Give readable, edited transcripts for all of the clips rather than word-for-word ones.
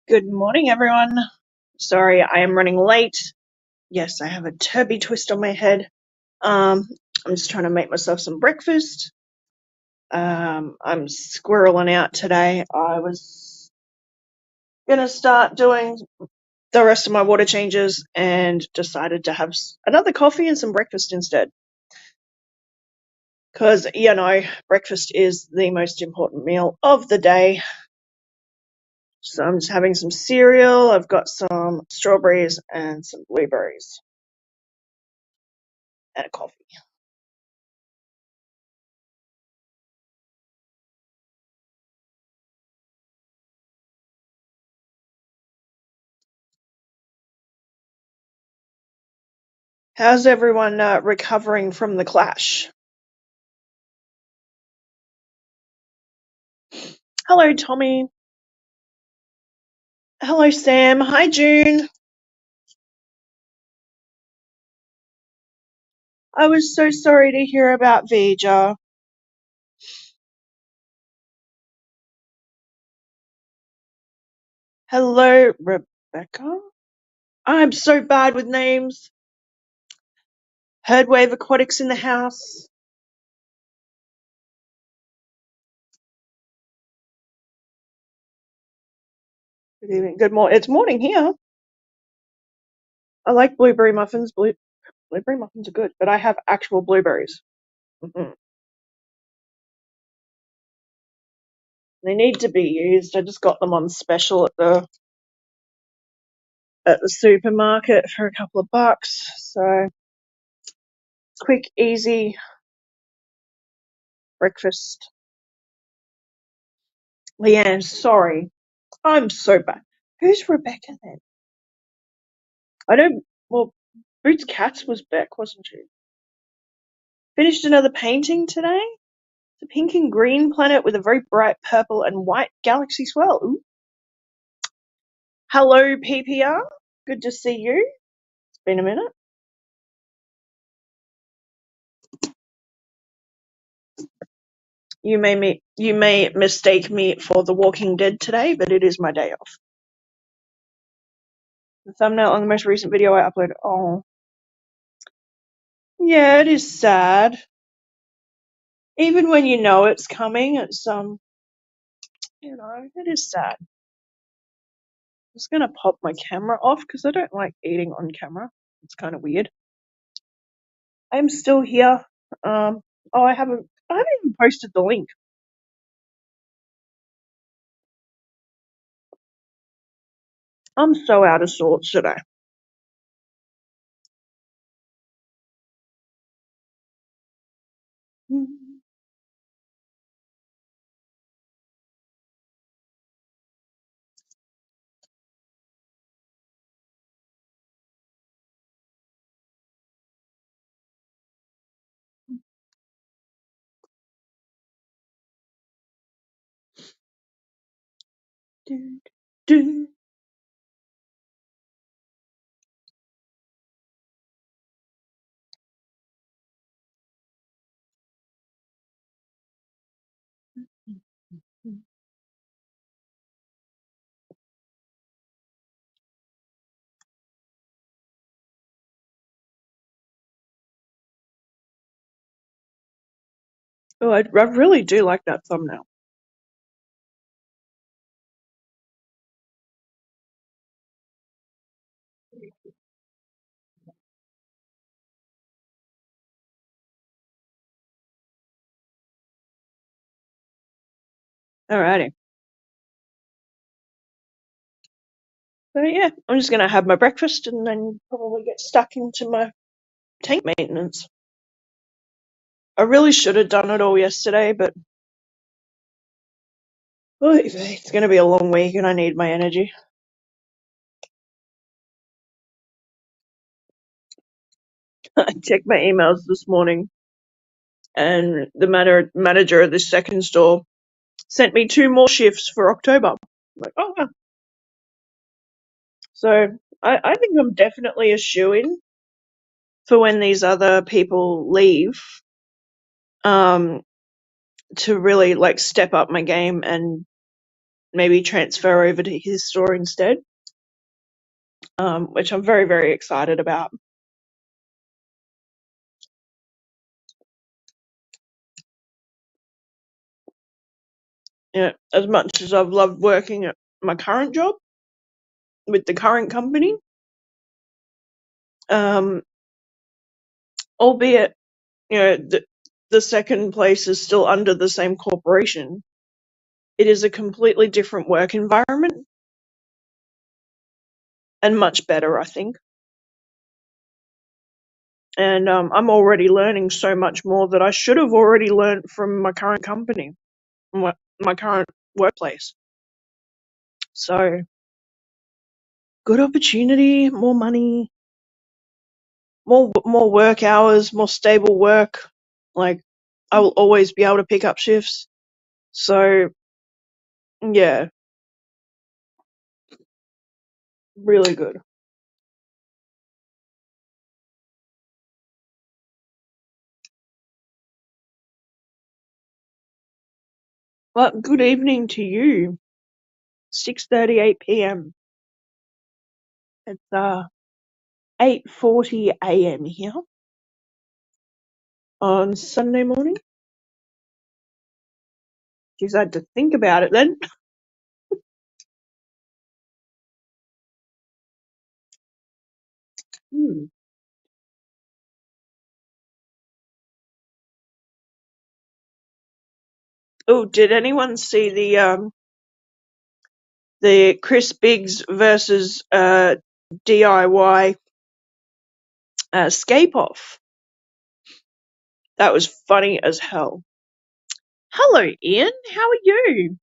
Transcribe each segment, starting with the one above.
Good morning, everyone. Sorry, I am running late. Yes, I have a turby twist on my head. I'm just trying to make myself some breakfast. I'm squirreling out today. I was gonna start doing the rest of my water changes and decided to have another coffee and some breakfast instead. Because, breakfast is the most important meal of the day. So I'm just having some cereal. I've got some strawberries and some blueberries and a coffee. How's everyone recovering from the clash? Hello, Tommy. Hello, Sam. Hi, June. I was so sorry to hear about Vija. Hello, Rebecca. I'm so bad with names. Heard Wave Aquatics in the house. Good evening. Good morning. It's morning here. I like blueberry muffins. Blueberry muffins are good, but I have actual blueberries. They need to be used. I just got them on special at the supermarket for a couple of bucks. So quick, easy breakfast. Leanne, sorry. I'm so bad. Who's Rebecca then? I don't. Well, Boots Katz was Beck, wasn't she? Finished another painting today. It's a pink and green planet with a very bright purple and white galaxy swirl. Ooh. Hello, PPR. Good to see you. It's been a minute. You may mistake me for The Walking Dead today, but it is my day off. The thumbnail on the most recent video I uploaded. Oh, yeah, it is sad. Even when you know it's coming, it is sad. I'm just gonna pop my camera off because I don't like eating on camera. It's kind of weird. I'm still here. I haven't even posted the link. I'm so out of sorts today. Do, do. Oh, I really do like that thumbnail. Alrighty. So yeah, I'm just gonna have my breakfast and then probably get stuck into my tank maintenance. I really should have done it all yesterday, but it's gonna be a long week and I need my energy. I checked my emails this morning and the manager of the second store sent me 2 more shifts for October. I'm like, oh wow. So I think I'm definitely a shoo-in for when these other people leave, um, to really like step up my game and maybe transfer over to his store instead, which I'm very, very excited about. As much as I've loved working at my current job with the current company, um, albeit the second place is still under the same corporation, it is a completely different work environment and much better, I think. And I'm already learning so much more that I should have already learned from my current company, my current workplace. So, good opportunity, more money, more work hours, more stable work. Like, I will always be able to pick up shifts. So, yeah, really good. Well, good evening to you. 6:38 p.m. It's 8:40 a.m. here on Sunday morning. Geez, I had to think about it then. Hmm. Oh, did anyone see the Chris Biggs versus DIY Scape Off? That was funny as hell. Hello, Ian. How are you?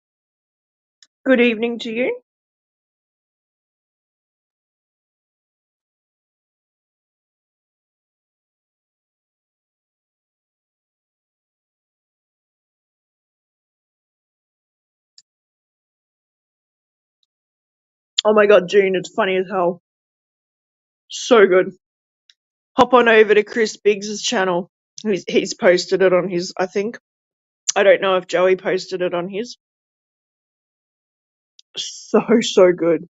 Good evening to you. Oh my god, June, it's funny as hell. So good. Hop on over to Chris Biggs' channel. He's posted it on his, I think. I don't know if Joey posted it on his. So, so good.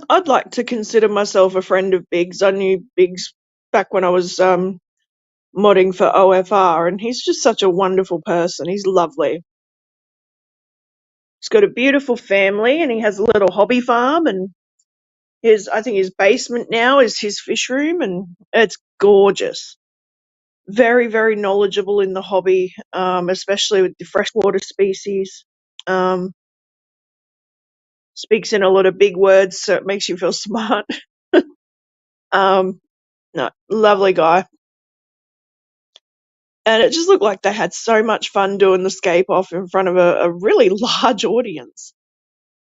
I'd like to consider myself a friend of Biggs. I knew Biggs back when I was modding for OFR, and he's just such a wonderful person. He's lovely. He's got a beautiful family, and he has a little hobby farm, and I think his basement now is his fish room, and it's gorgeous. Very, very knowledgeable in the hobby, especially with the freshwater species. Um, Speaks in a lot of big words, so it makes you feel smart. Um, no, lovely guy. And it just looked like they had so much fun doing the scape off in front of a really large audience.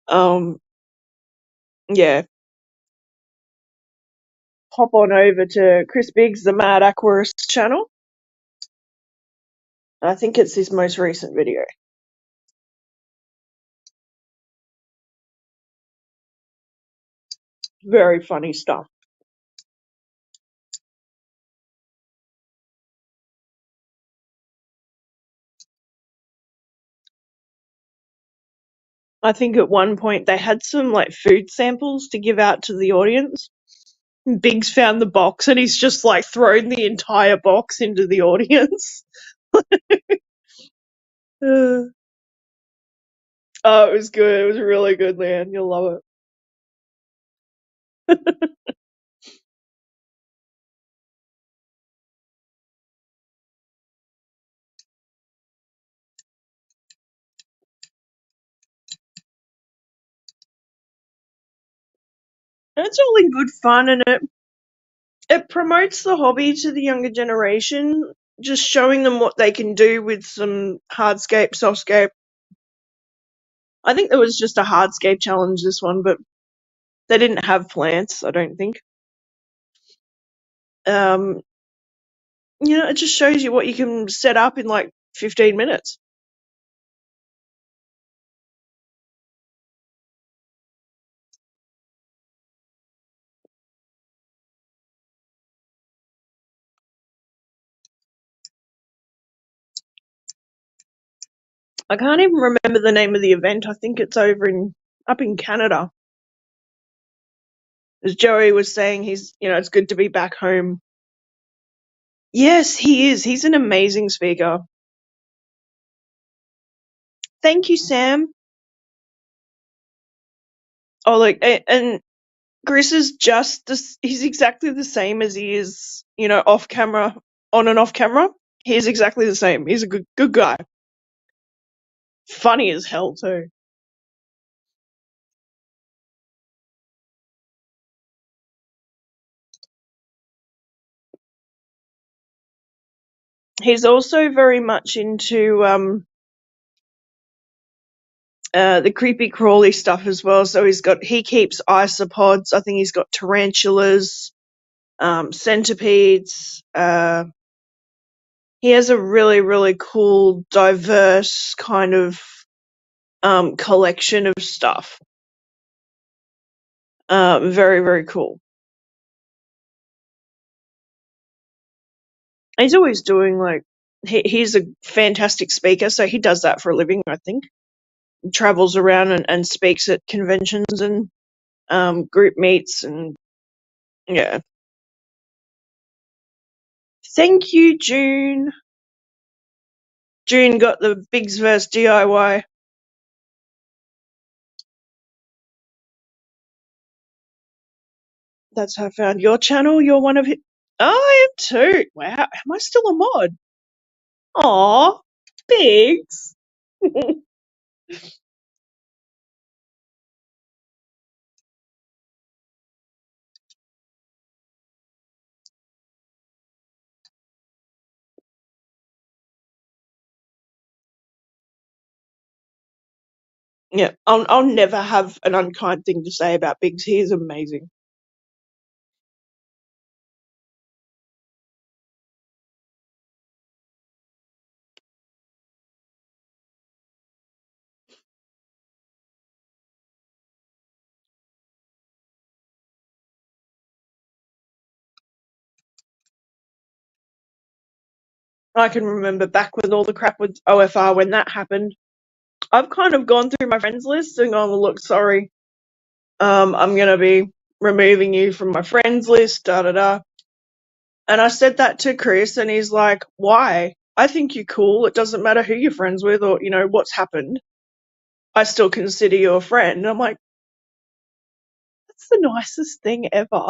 Um, yeah, hop on over to Chris Biggs, the Mad Aquarist channel. I think it's his most recent video. Very funny stuff. I think at one point they had some like food samples to give out to the audience. Biggs found the box and he's just like thrown the entire box into the audience. Oh, it was good. It was really good, Leanne. You'll love it. It's all in good fun, and it promotes the hobby to the younger generation, just showing them what they can do with some hardscape, softscape. I think there was just a hardscape challenge this one, but they didn't have plants, I don't think. Um, it just shows you what you can set up in like 15 minutes. I can't even remember the name of the event. I think it's up in Canada. As Joey was saying, it's good to be back home. Yes, he is. He's an amazing speaker. Thank you, Sam. Oh, and Chris is he's exactly the same as he is, off camera, on and off camera. He's exactly the same. He's a good guy. Funny as hell, too. He's also very much into the creepy crawly stuff as well. So he keeps isopods. I think he's got tarantulas, centipedes. He has a really, really cool, diverse kind of collection of stuff. Very, very cool. He's always doing he's a fantastic speaker, so he does that for a living, I think. He travels around and speaks at conventions and group meets, and yeah. Thank you, June. June got the Bigs vs DIY. That's how I found your channel. You're one of his. Oh, I am too. Wow, am I still a mod? Aw, Biggs. Yeah, I'll never have an unkind thing to say about Biggs. He is amazing. I can remember back with all the crap with OFR when that happened. I've kind of gone through my friends list and gone, well, look, sorry, I'm gonna be removing you from my friends list, da da da. And I said that to Chris, and he's like, why? I think you're cool. It doesn't matter who you're friends with or, what's happened. I still consider you a friend. And I'm like, that's the nicest thing ever.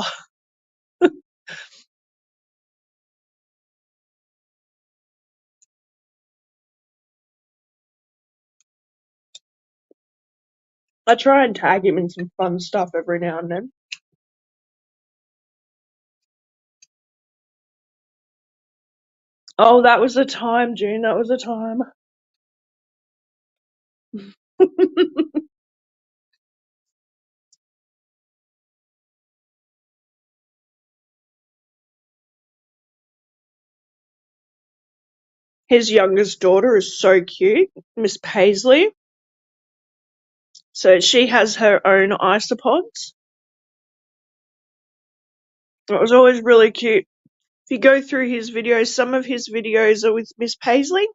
I try and tag him in some fun stuff every now and then. Oh, that was a time, June. That was a time. His youngest daughter is so cute, Miss Paisley. So she has her own isopods. It was always really cute. If you go through his videos, some of his videos are with Miss Paisley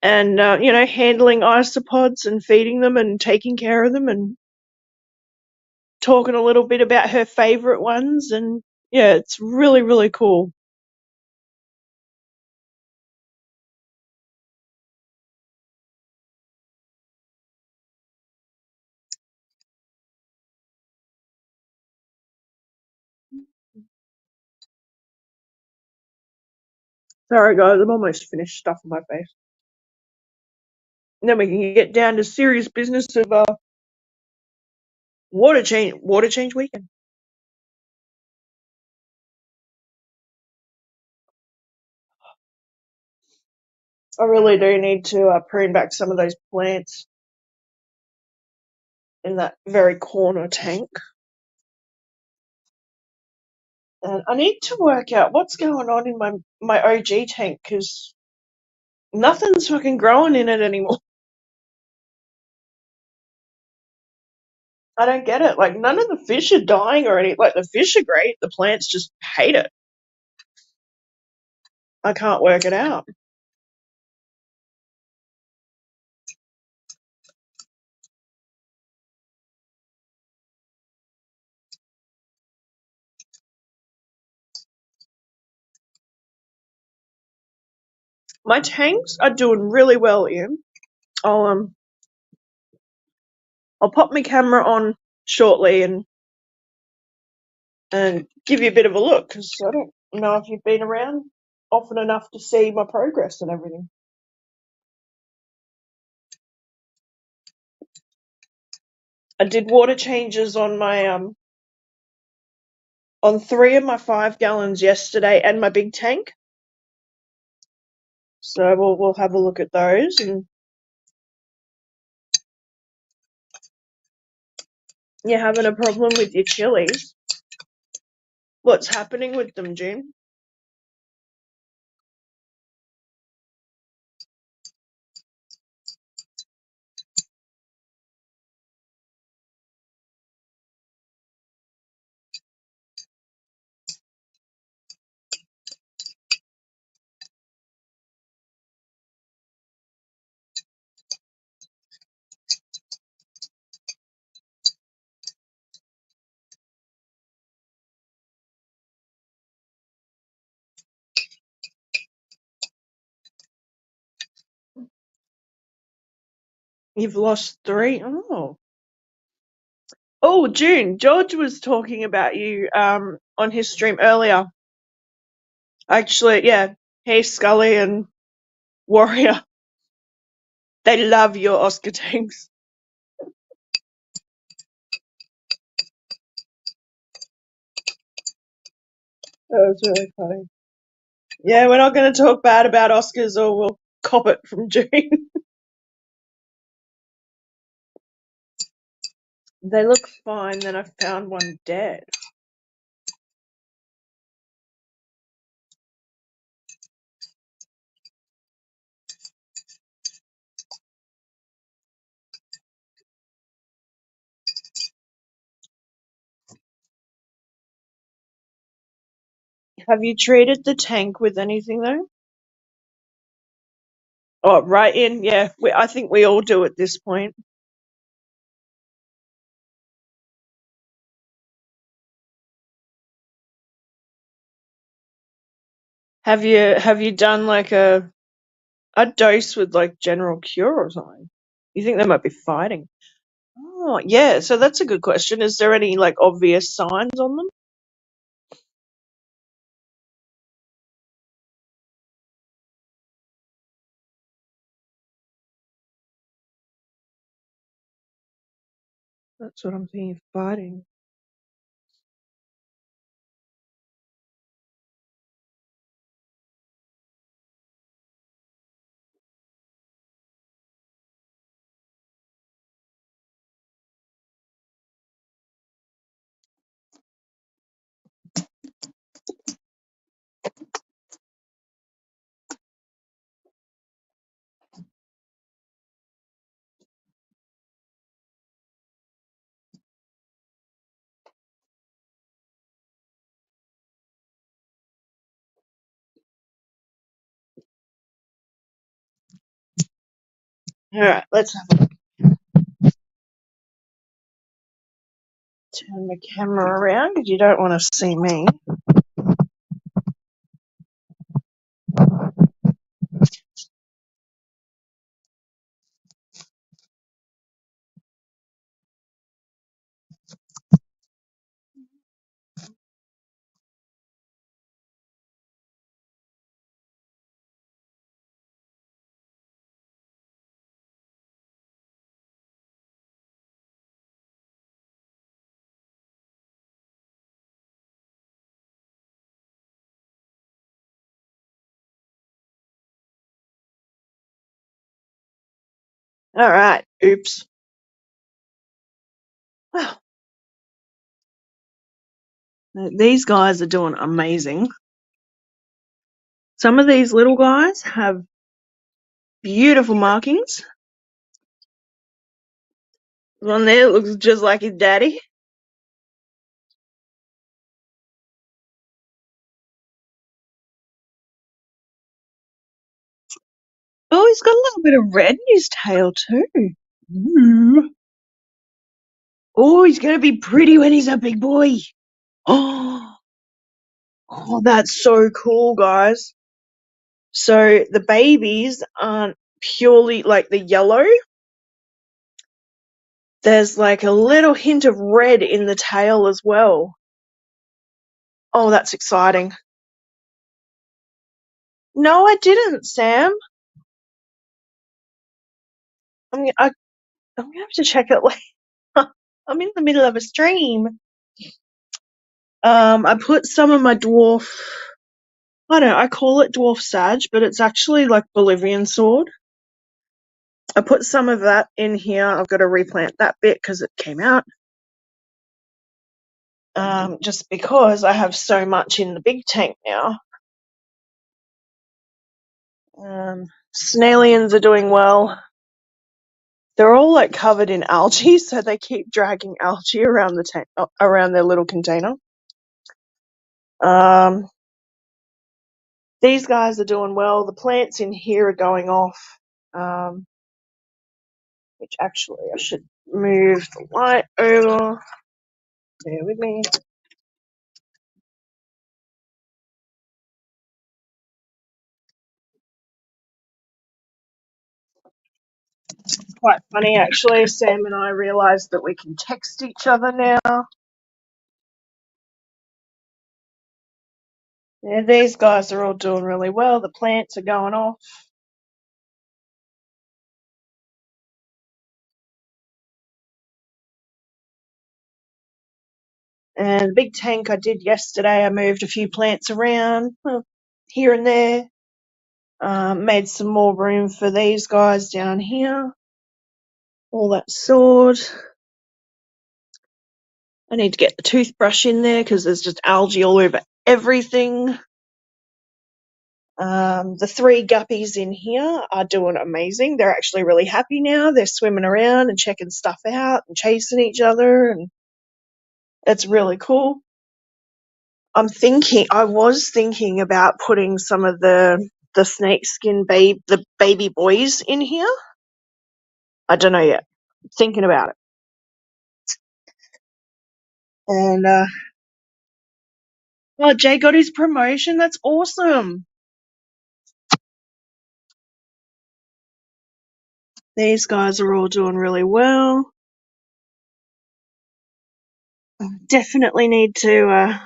and, handling isopods and feeding them and taking care of them and talking a little bit about her favourite ones. And, yeah, it's really, really cool. Sorry, guys, I'm almost finished stuffing my face. And then we can get down to serious business of water change weekend. I really do need to prune back some of those plants in that very corner tank. And I need to work out what's going on in my OG tank because nothing's fucking growing in it anymore. I don't get it. Like, none of the fish are dying or anything. Like, the fish are great. The plants just hate it. I can't work it out. My tanks are doing really well, Ian. I'll I'll pop my camera on shortly and give you a bit of a look, because I don't know if you've been around often enough to see my progress and everything. I did water changes on my on 3 of my 5 gallons yesterday and my big tank. So we'll have a look at those. And you're having a problem with your chilies. What's happening with them, June? You've lost 3? Oh. Oh, June, George was talking about you on his stream earlier. Actually, yeah, he, Scully, and Warrior, they love your Oscar tanks. That was really funny. Yeah, we're not going to talk bad about Oscars or we'll cop it from June. They look fine, then I found one dead. Have you treated the tank with anything though? Oh, right in, yeah. I think we all do at this point. Have you done like a dose with like General Cure or something? You think they might be fighting? Oh, yeah. So that's a good question. Is there any like obvious signs on them? That's what I'm thinking. Fighting. All right. Let's have a turn my camera around because you don't want to see me. All right. Oops. Wow. These guys are doing amazing. Some of these little guys have beautiful markings. One there looks just like his daddy. Oh, he's got a little bit of red in his tail too. Ooh. Oh, he's going to be pretty when he's a big boy. Oh, oh, that's so cool, guys. So the babies aren't purely like the yellow. There's like a little hint of red in the tail as well. Oh, that's exciting. No, I didn't, Sam. I'm gonna have to check it later. I'm in the middle of a stream. I put some of my dwarf. I don't know. I call it dwarf sage, but it's actually like Bolivian sword. I put some of that in here. I've got to replant that bit because it came out. Just because I have so much in the big tank now. Snailians are doing well. They're all like covered in algae, so they keep dragging algae around the tank, around their little container. These guys are doing well. The plants in here are going off, which actually I should move the light over. Bear with me. Quite funny, actually. Sam and I realised that we can text each other now. Yeah, these guys are all doing really well. The plants are going off. And the big tank I did yesterday, I moved a few plants around here and there. Made some more room for these guys down here. All that sort. I need to get the toothbrush in there because there's just algae all over everything. The 3 guppies in here are doing amazing. They're actually really happy now. They're swimming around and checking stuff out and chasing each other, and it's really cool. I was thinking about putting some of the snakeskin the baby boys in here. I don't know yet. Thinking about it. And oh, Jay got his promotion. That's awesome. These guys are all doing really well. Definitely need to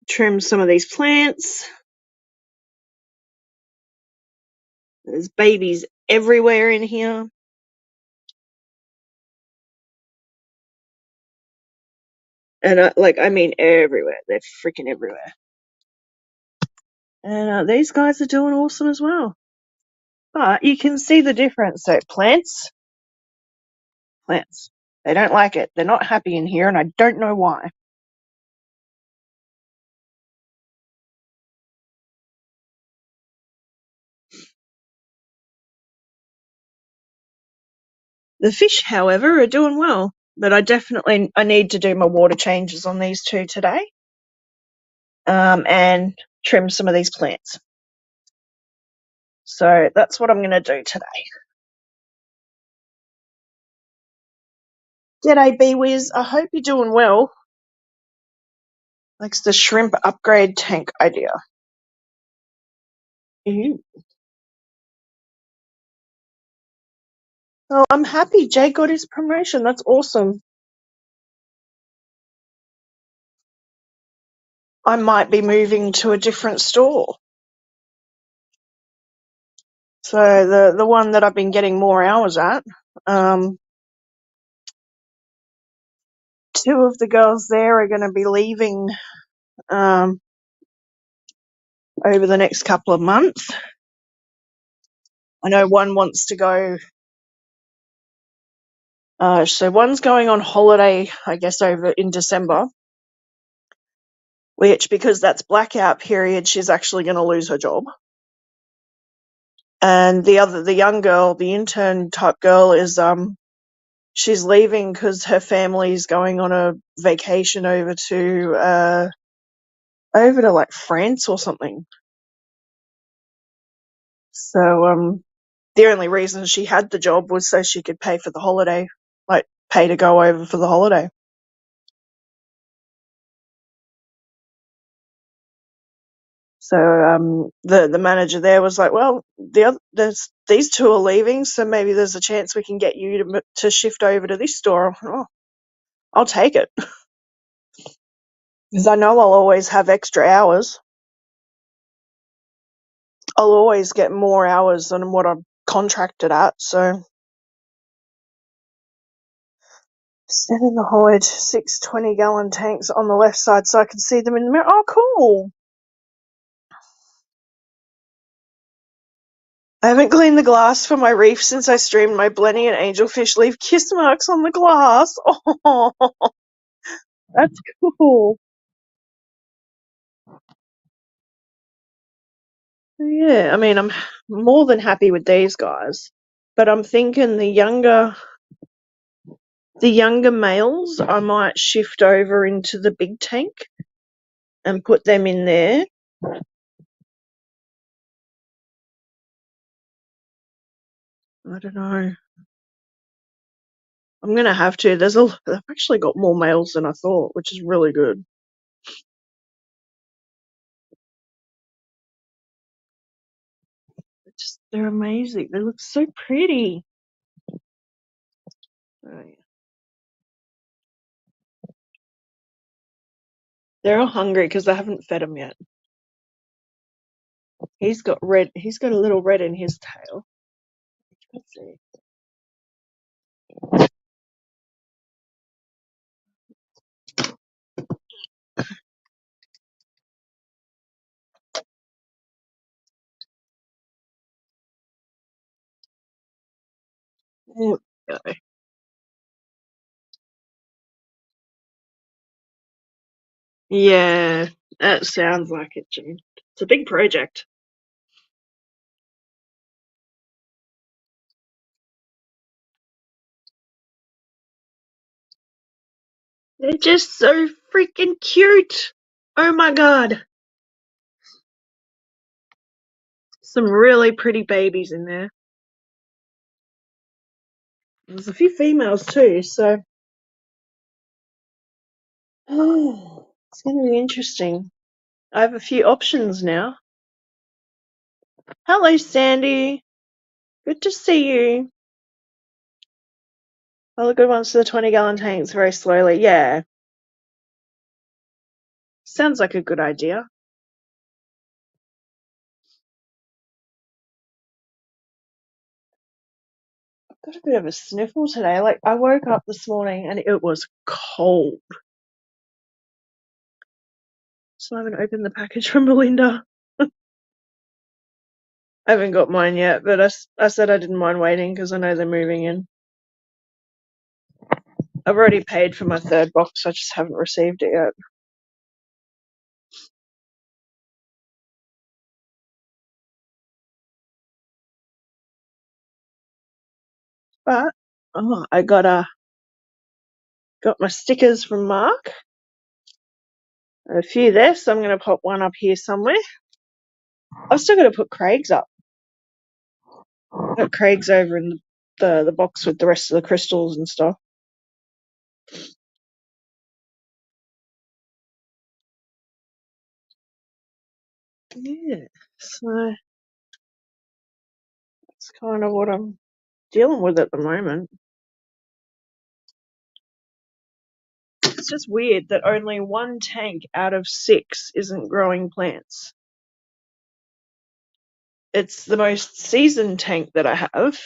trim some of these plants. There's babies everywhere in here. And I mean everywhere. They're freaking everywhere. And these guys are doing awesome as well. But you can see the difference. So plants. They don't like it. They're not happy in here, and I don't know why. The fish, however, are doing well. But I need to do my water changes on these 2 today. And trim some of these plants. So that's what I'm going to do today. G'day, B-Wiz. I hope you're doing well. Likes the shrimp upgrade tank idea. Ew. Oh, I'm happy Jay got his promotion. That's awesome. I might be moving to a different store. So the one that I've been getting more hours at, 2 of the girls there are going to be leaving over the next couple of months. I know one wants to go. So one's going on holiday, I guess, over in December, which, because that's blackout period, she's actually going to lose her job. And the young girl, the intern type girl, is she's leaving because her family's going on a vacation over to like France or something. So the only reason she had the job was so she could pay for the holiday, like pay to go over for the holiday. So the manager there was like, well, there's these two are leaving, so maybe there's a chance we can get you to shift over to this store. I'm like, oh, I'll take it because I know I'll always have extra hours. I'll always get more hours than what I'm contracted at. So set in the hood, 6 20-gallon tanks on the left side so I can see them in the mirror. Oh, cool. I haven't cleaned the glass for my reef since I streamed my Blenny and Angelfish leave kiss marks on the glass. Oh, that's cool. Yeah, I mean, I'm more than happy with these guys, but I'm thinking the younger males, I might shift over into the big tank and put them in there. I don't know. I'm gonna have to. I've actually got more males than I thought, which is really good. They're amazing. They look so pretty. Oh, yeah. They're all hungry because I haven't fed them yet. He's got red. He's got a little red in his tail. Let's see. There we go. Yeah, that sounds like it, June. It's a big project. They're just so freaking cute. Oh my god. Some really pretty babies in there. There's a few females too, so it's going to be interesting. I have a few options now. Hello, Sandy. Good to see you. All the good ones to the 20-gallon tanks very slowly. Yeah, sounds like a good idea. I've got a bit of a sniffle today. Like, I woke up this morning and it was cold. So I haven't opened the package from Belinda. I haven't got mine yet, but I said I didn't mind waiting because I know they're moving in. I've already paid for my third box, I just haven't received it yet. But I got my stickers from Mark. A few there, so I'm gonna pop one up here somewhere. I've still got to put Craig's up. Got Craig's over in the box with the rest of the crystals and stuff. Yeah, so that's kind of what I'm dealing with at the moment. It's just weird that only one tank out of 6 isn't growing plants. It's the most seasoned tank that I have.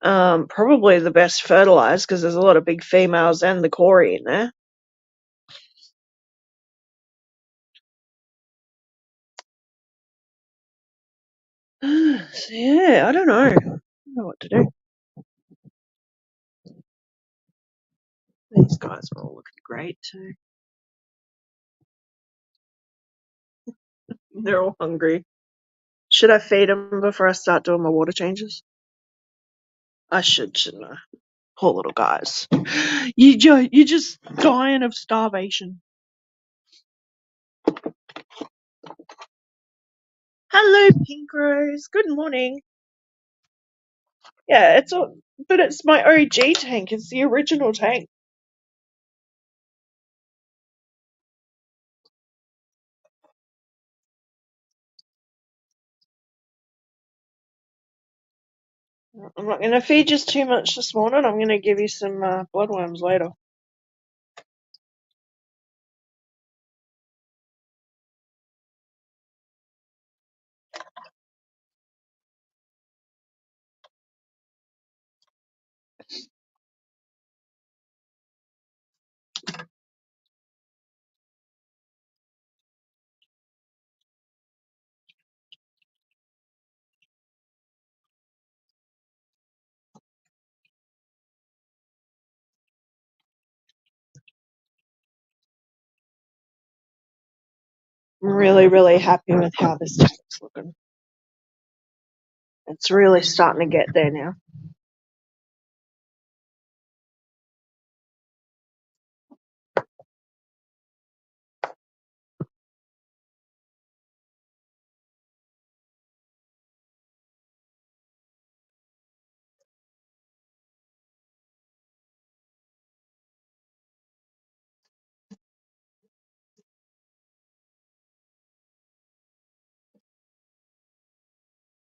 Probably the best fertilized because there's a lot of big females and the Corey in there. So yeah, I don't know. I don't know what to do. These guys are all looking great too. They're all hungry. Should I feed them before I start doing my water changes? I should, shouldn't I? Poor little guys. You're just dying of starvation. Hello, Pink Rose. Good morning. Yeah, but it's my OG tank. It's the original tank. I'm not going to feed you too much this morning. I'm going to give you some bloodworms later. I'm really, really happy with how this tank's looking. It's really starting to get there now.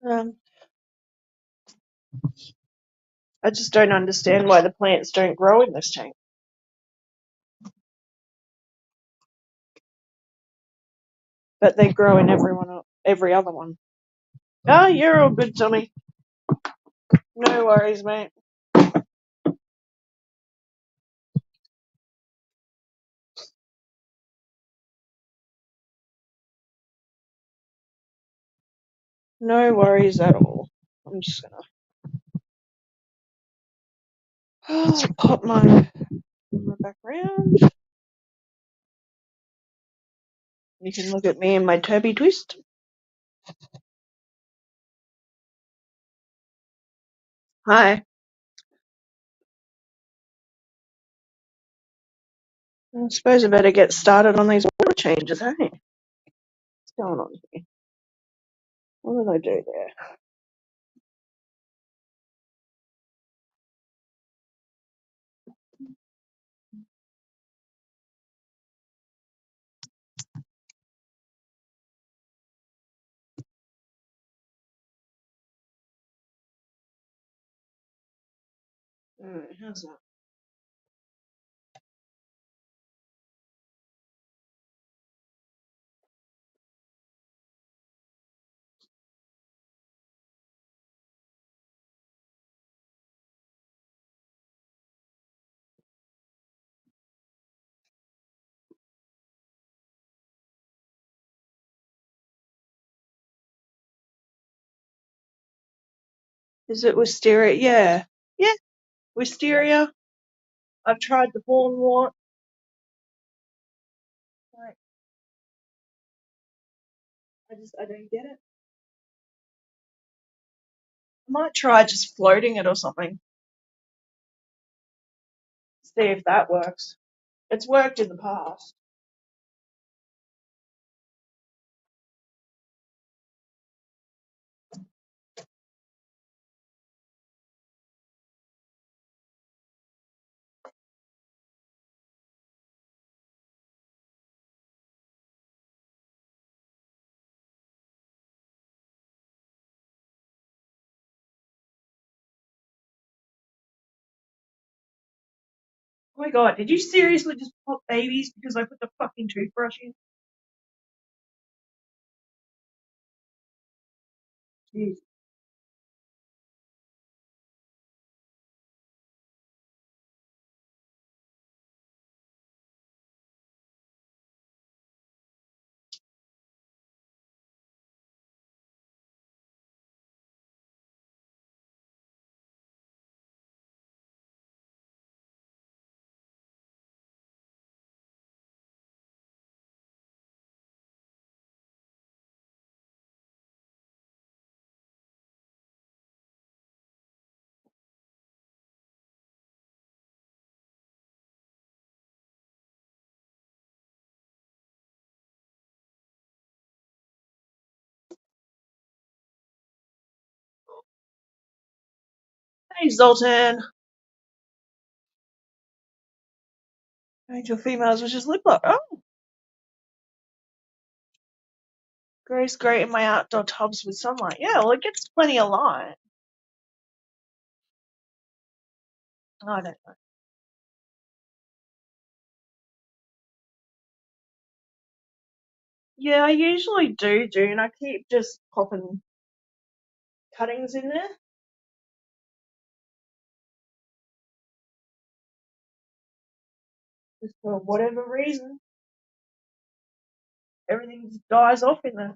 Um, I just don't understand why the plants don't grow in this tank. But they grow in every other one. Oh, you're all good, Tommy. No worries, mate. No worries at all. I'm just gonna pop my camera back around. You can look at me and my Toby twist. Hi. I suppose I better get started on these water changes, hey? What's going on here? What did I do there? Alright, how's that? Is it wisteria? Yeah. Yeah, wisteria. I've tried the hornwort. Like, I don't get it. I might try just floating it or something. See if that works. It's worked in the past. Oh my god, did you seriously just pop babies because I put the fucking toothbrush in? Jeez. Hey, Zoltan. Angel females, which is lip lock. Oh, grows great in my outdoor tubs with sunlight. Yeah, well, it gets plenty of light. I don't know. Yeah, I usually do, and I keep just popping cuttings in there just for whatever reason. Everything just dies off in there.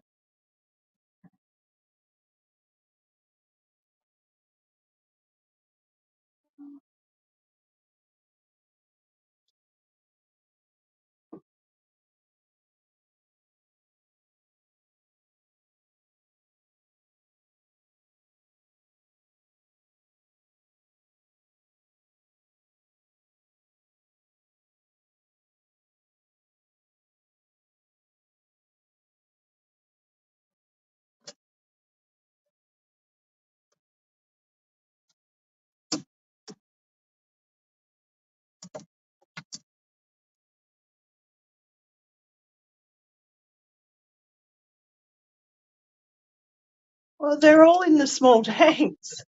Well, they're all in the small tanks.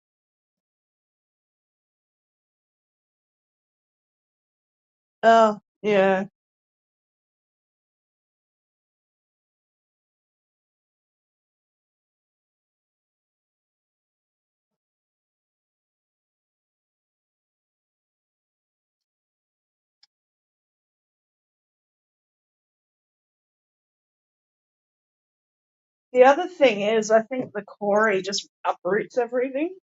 Oh, yeah. The other thing is, I think the Corey just uproots everything.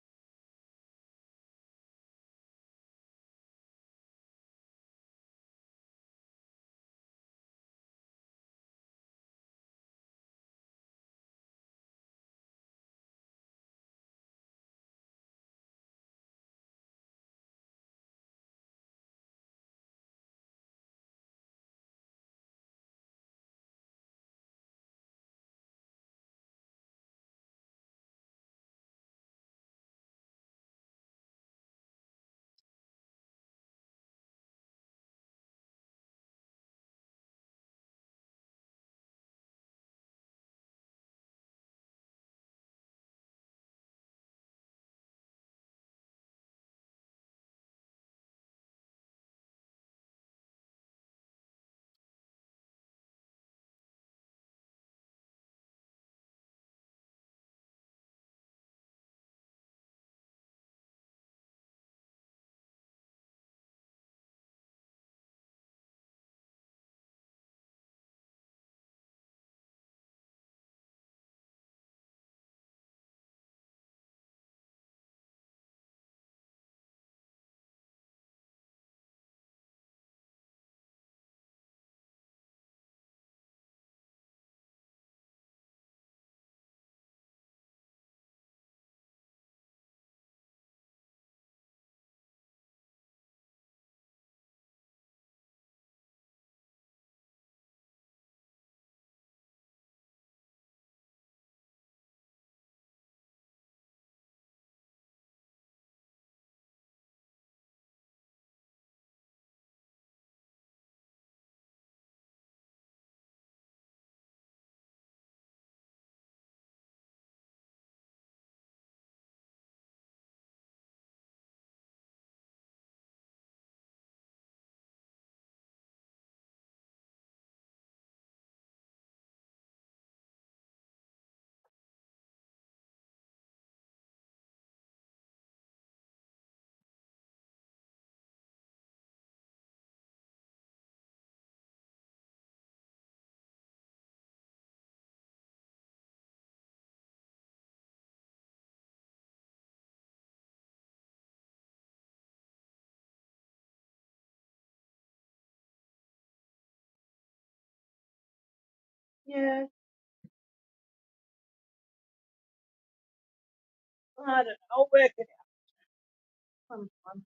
Yeah, I don't know. I'll work it out sometime.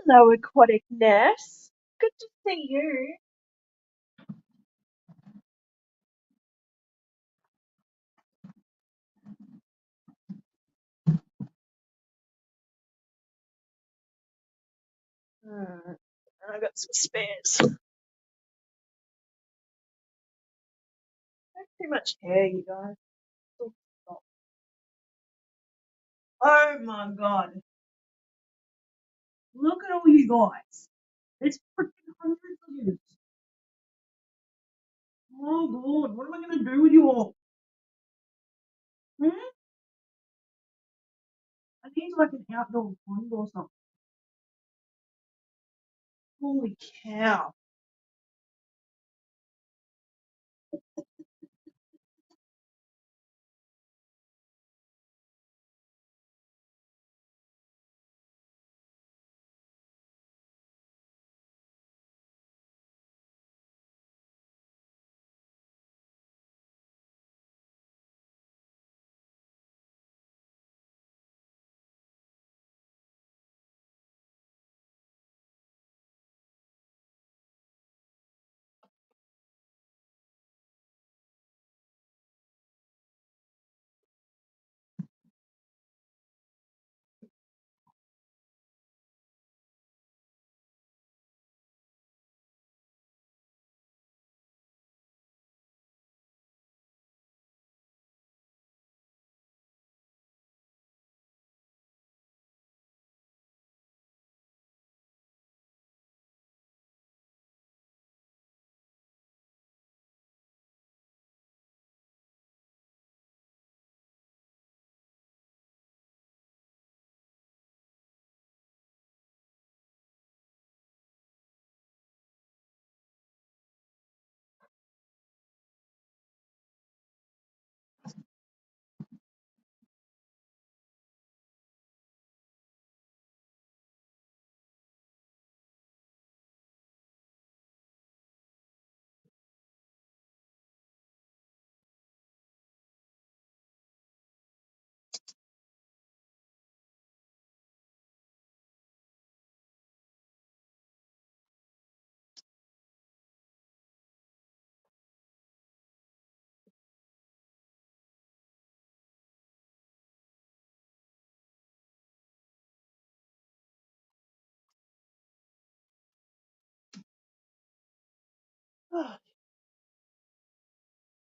Hello, aquatic nurse. Good to see you. I got some spares. Not too much hair, you guys. Oh my god. Look at all you guys. There's freaking hundreds of you. Oh god, what am I gonna do with you all? Hmm? I need like an outdoor pond or something. Holy cow.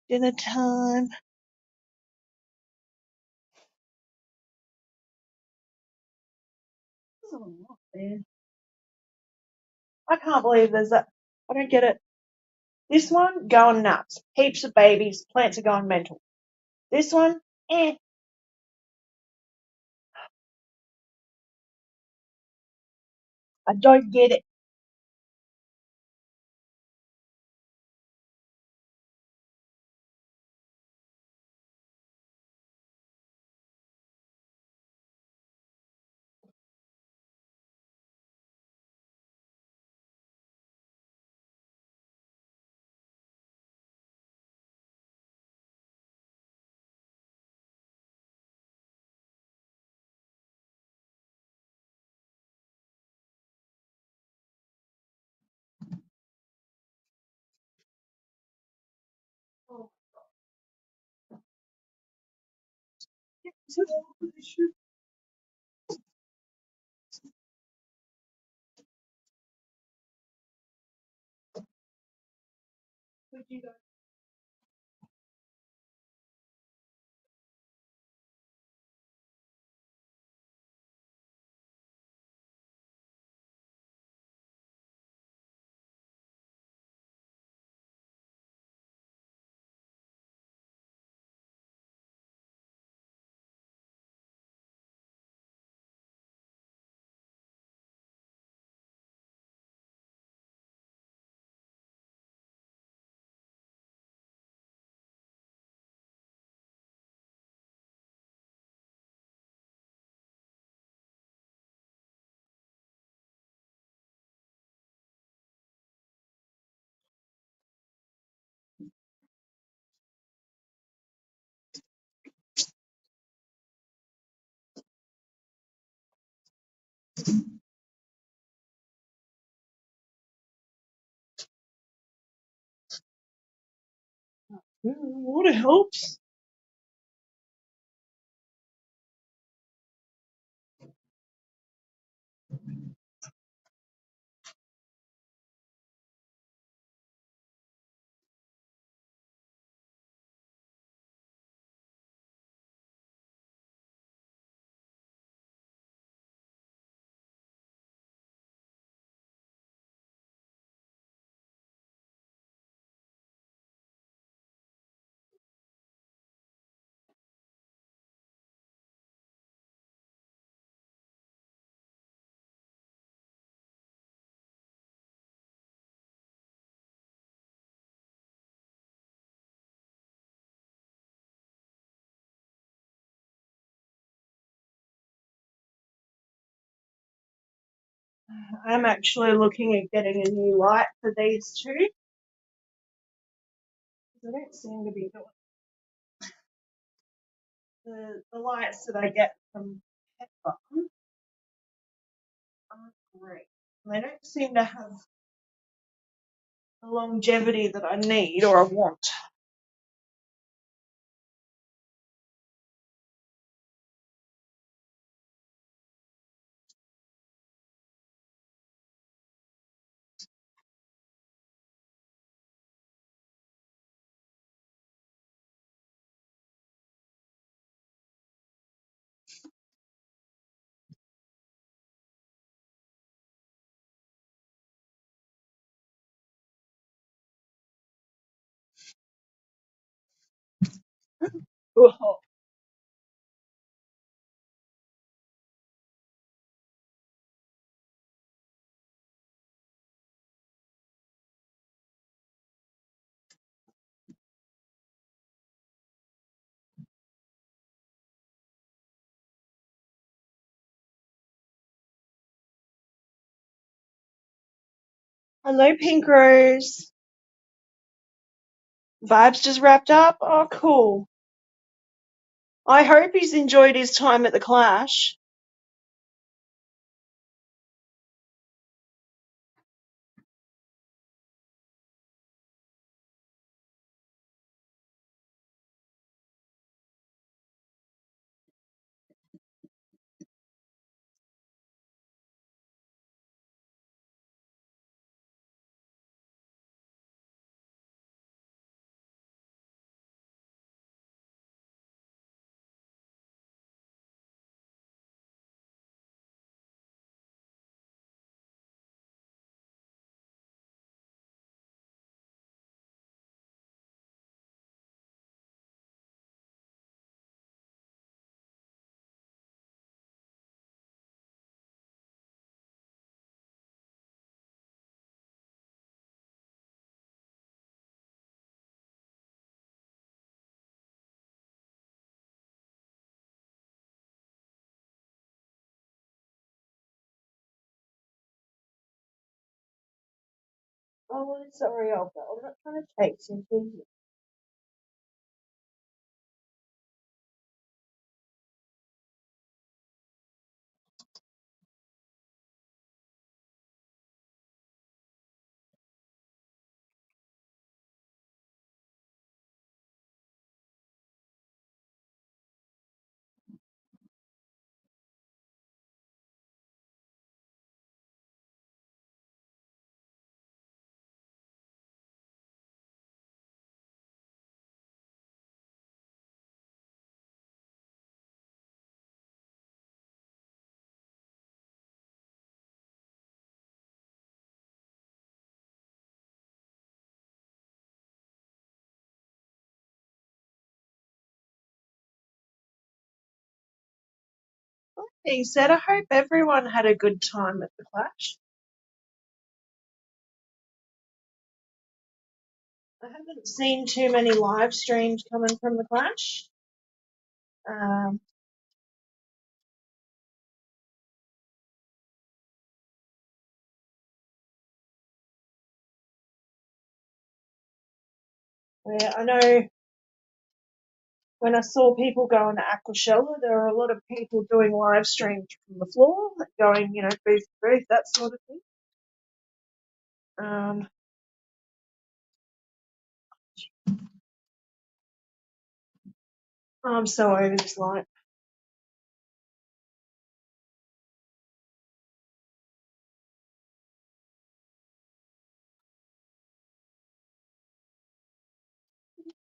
Dinner time. This is a lot, man. I can't believe there's that. I don't get it. This one, going nuts. Heaps of babies. Plants are going mental. This one, eh. I don't get it. Oh, is it all for this shit? Would you guys- Water helps. I'm actually looking at getting a new light for these two. They don't seem to be doing the lights that I get from Pepper aren't great. They don't seem to have the longevity that I need or I want. Oh, hello, Pink Rose. Vibes just wrapped up. Oh, cool. I hope he's enjoyed his time at the Clash. Oh, sorry, Olga. I'm not trying to take something. Being said, I hope everyone had a good time at the Clash. I haven't seen too many live streams coming from the Clash. Um, where I know when I saw people going to Aquashella, there were a lot of people doing live streams from the floor, going, booth to booth, that sort of thing. Um, I'm so over this light.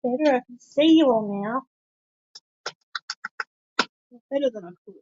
Better, I can see you all now. Better than I could.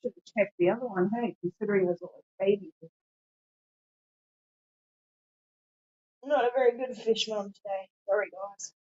Should have checked the other one, hey, considering there's all those babies. Not a very good fish mom today. Sorry, guys.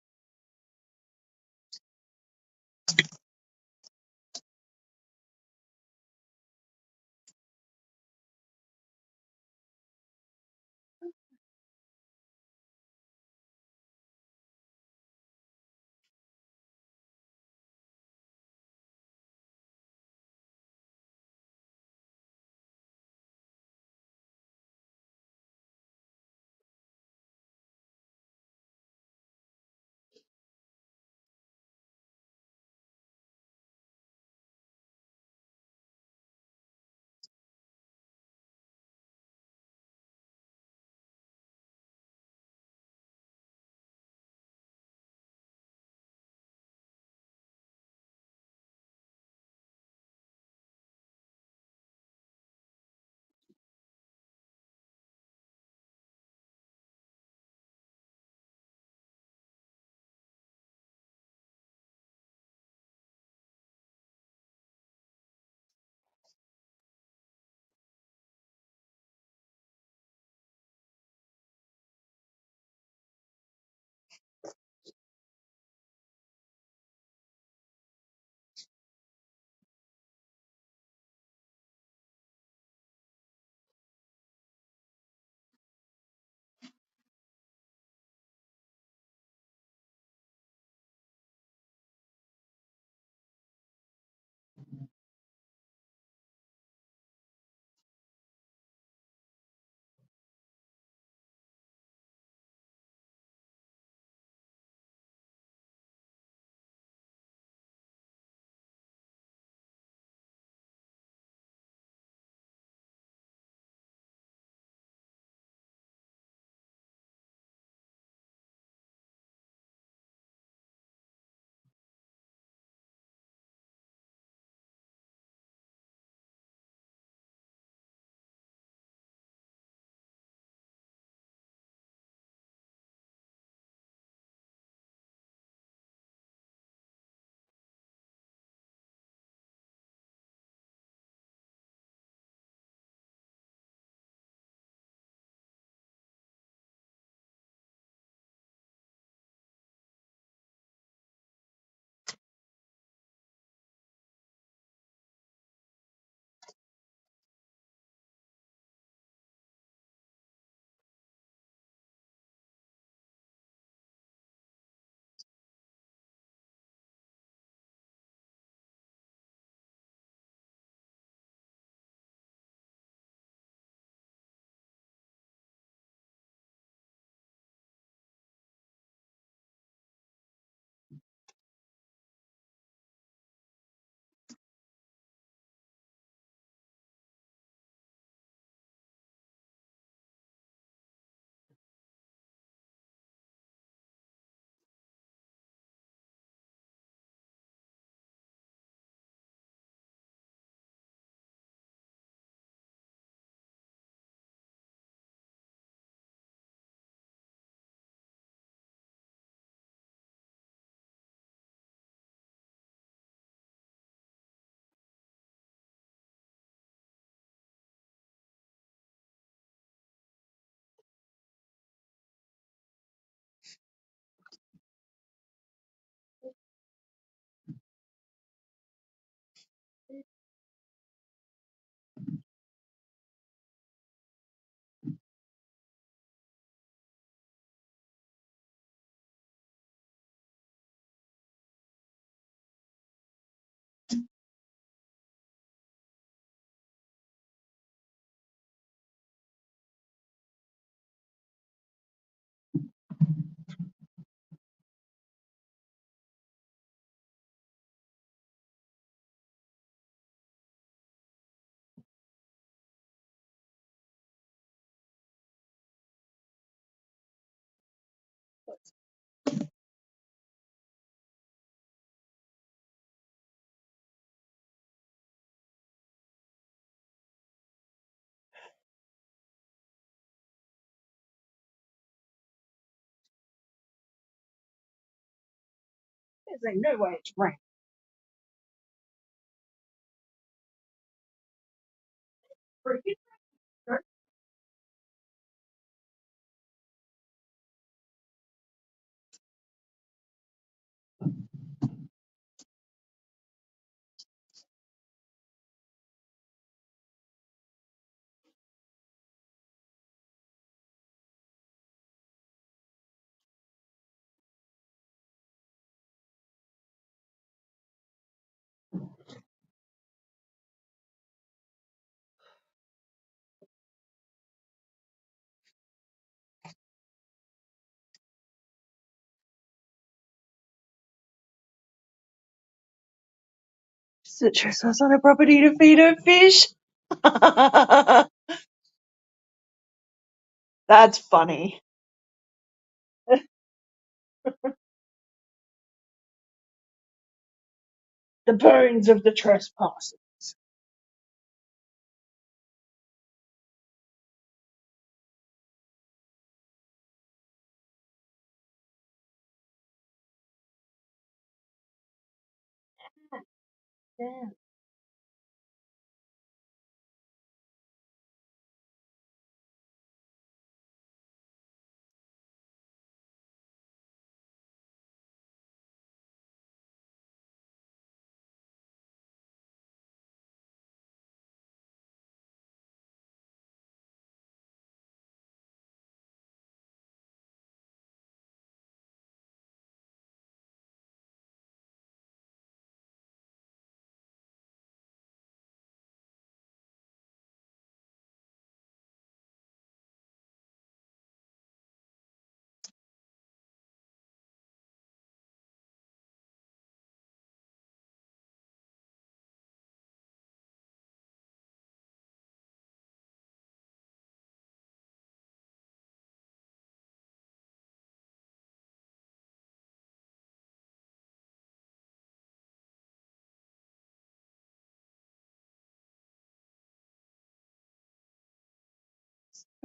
There's no way it's raining. Freaking the trespass on a property to feed her fish. That's funny. The bones of the trespassers. Damn.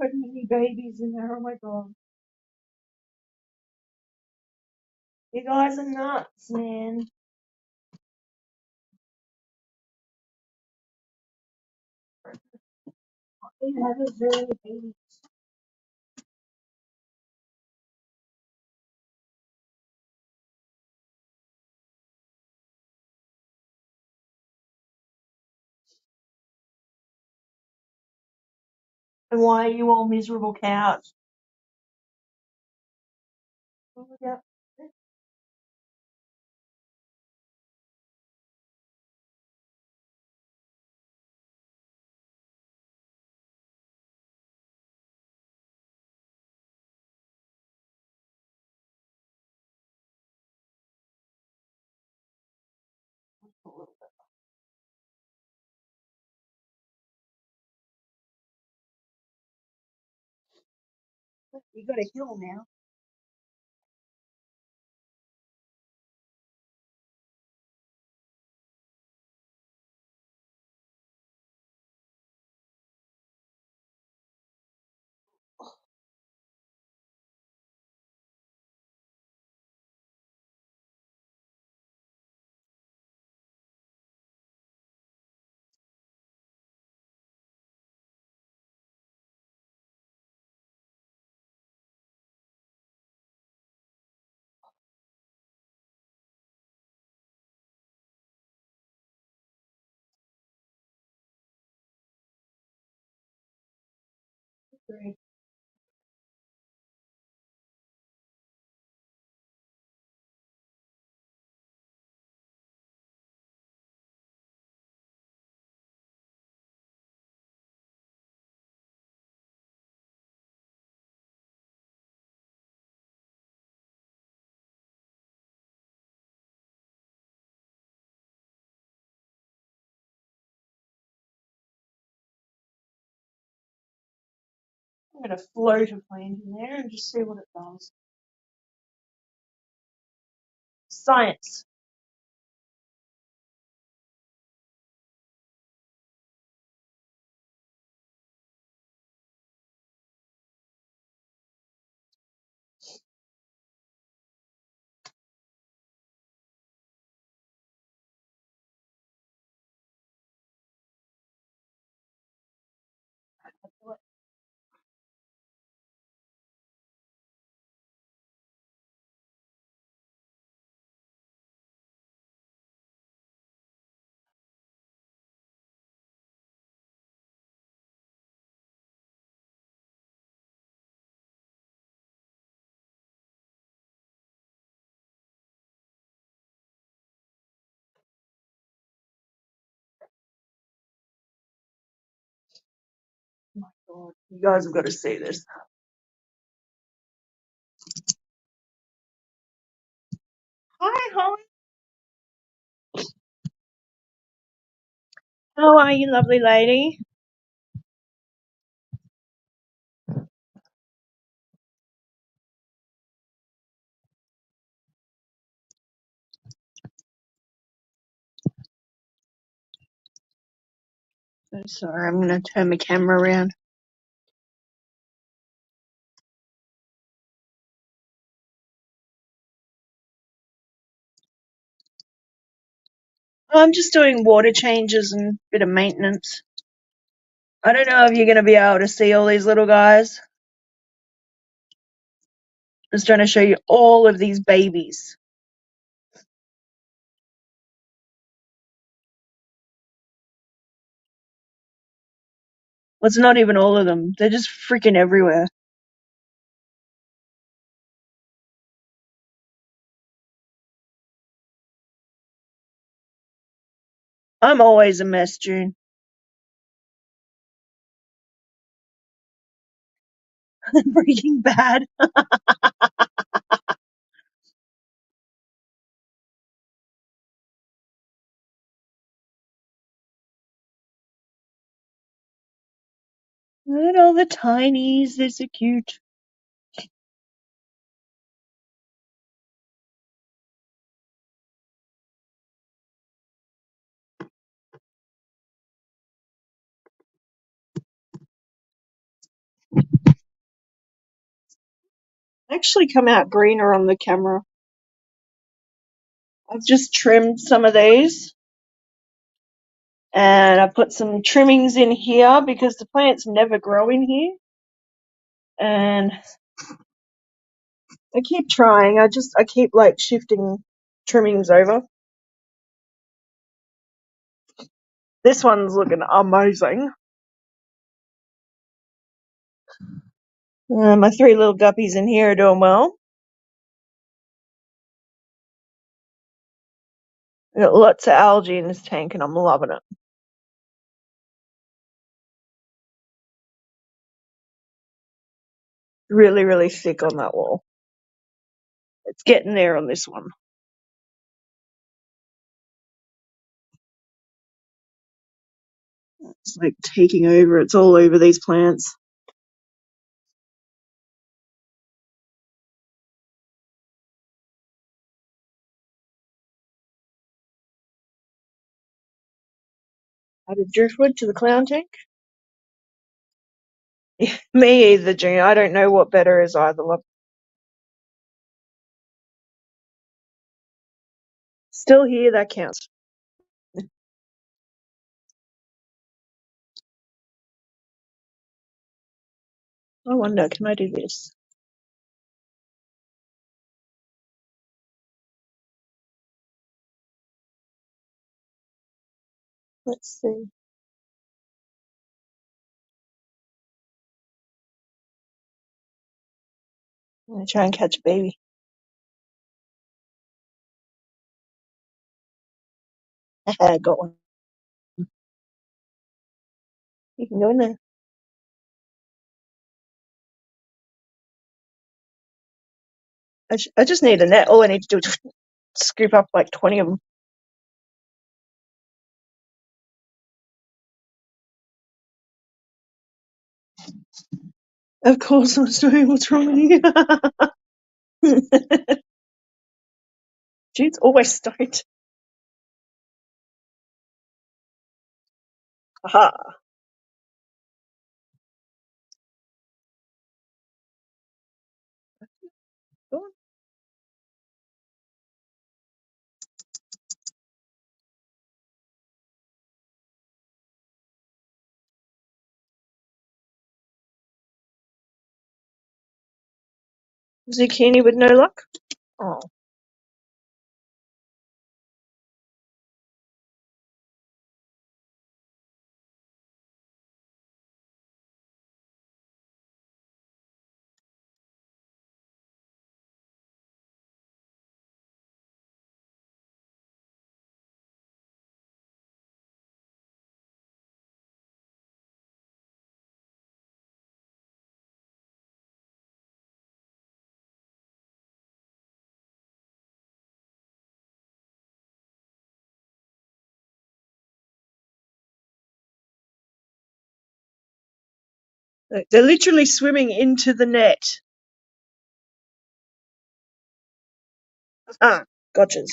So many babies in there. Oh my god. You guys are nuts, man. You have a very baby. And why are you all miserable cows? Oh, yeah. You got a hill now. Great. I'm gonna float a plant in there and just see what it does. Science. My God, you guys have got to see this. Hi, Holly. How are you, lovely lady? So sorry, I'm going to turn my camera around. I'm just doing water changes and a bit of maintenance. I don't know if you're going to be able to see all these little guys. I'm just trying to show you all of these babies. Well, it's not even all of them. They're just freaking everywhere. I'm always a mess, June. Breaking Bad. Look at all the tinies. They're so cute. Actually come out greener on the camera. I've just trimmed some of these and I put some trimmings in here because the plants never grow in here. And I keep trying. I keep like shifting trimmings over. This one's looking amazing. My three little guppies in here are doing well. I got lots of algae in this tank and I'm loving it. Really, really thick on that wall. It's getting there on this one. It's like taking over. It's all over these plants. Added driftwood to the clown tank. Me either, June. I don't know what better is either. Still here, that counts. I wonder, can I do this? Let's see. I'm gonna try and catch a baby. I got one. You can go in there. I just need a net. All I need to do is scoop up like 20 of them. Of course, I'm sorry. What's wrong with you? Jude's always stoked. Aha. Go on. Zucchini with no luck? Oh. They're literally swimming into the net. Ah, gotchas.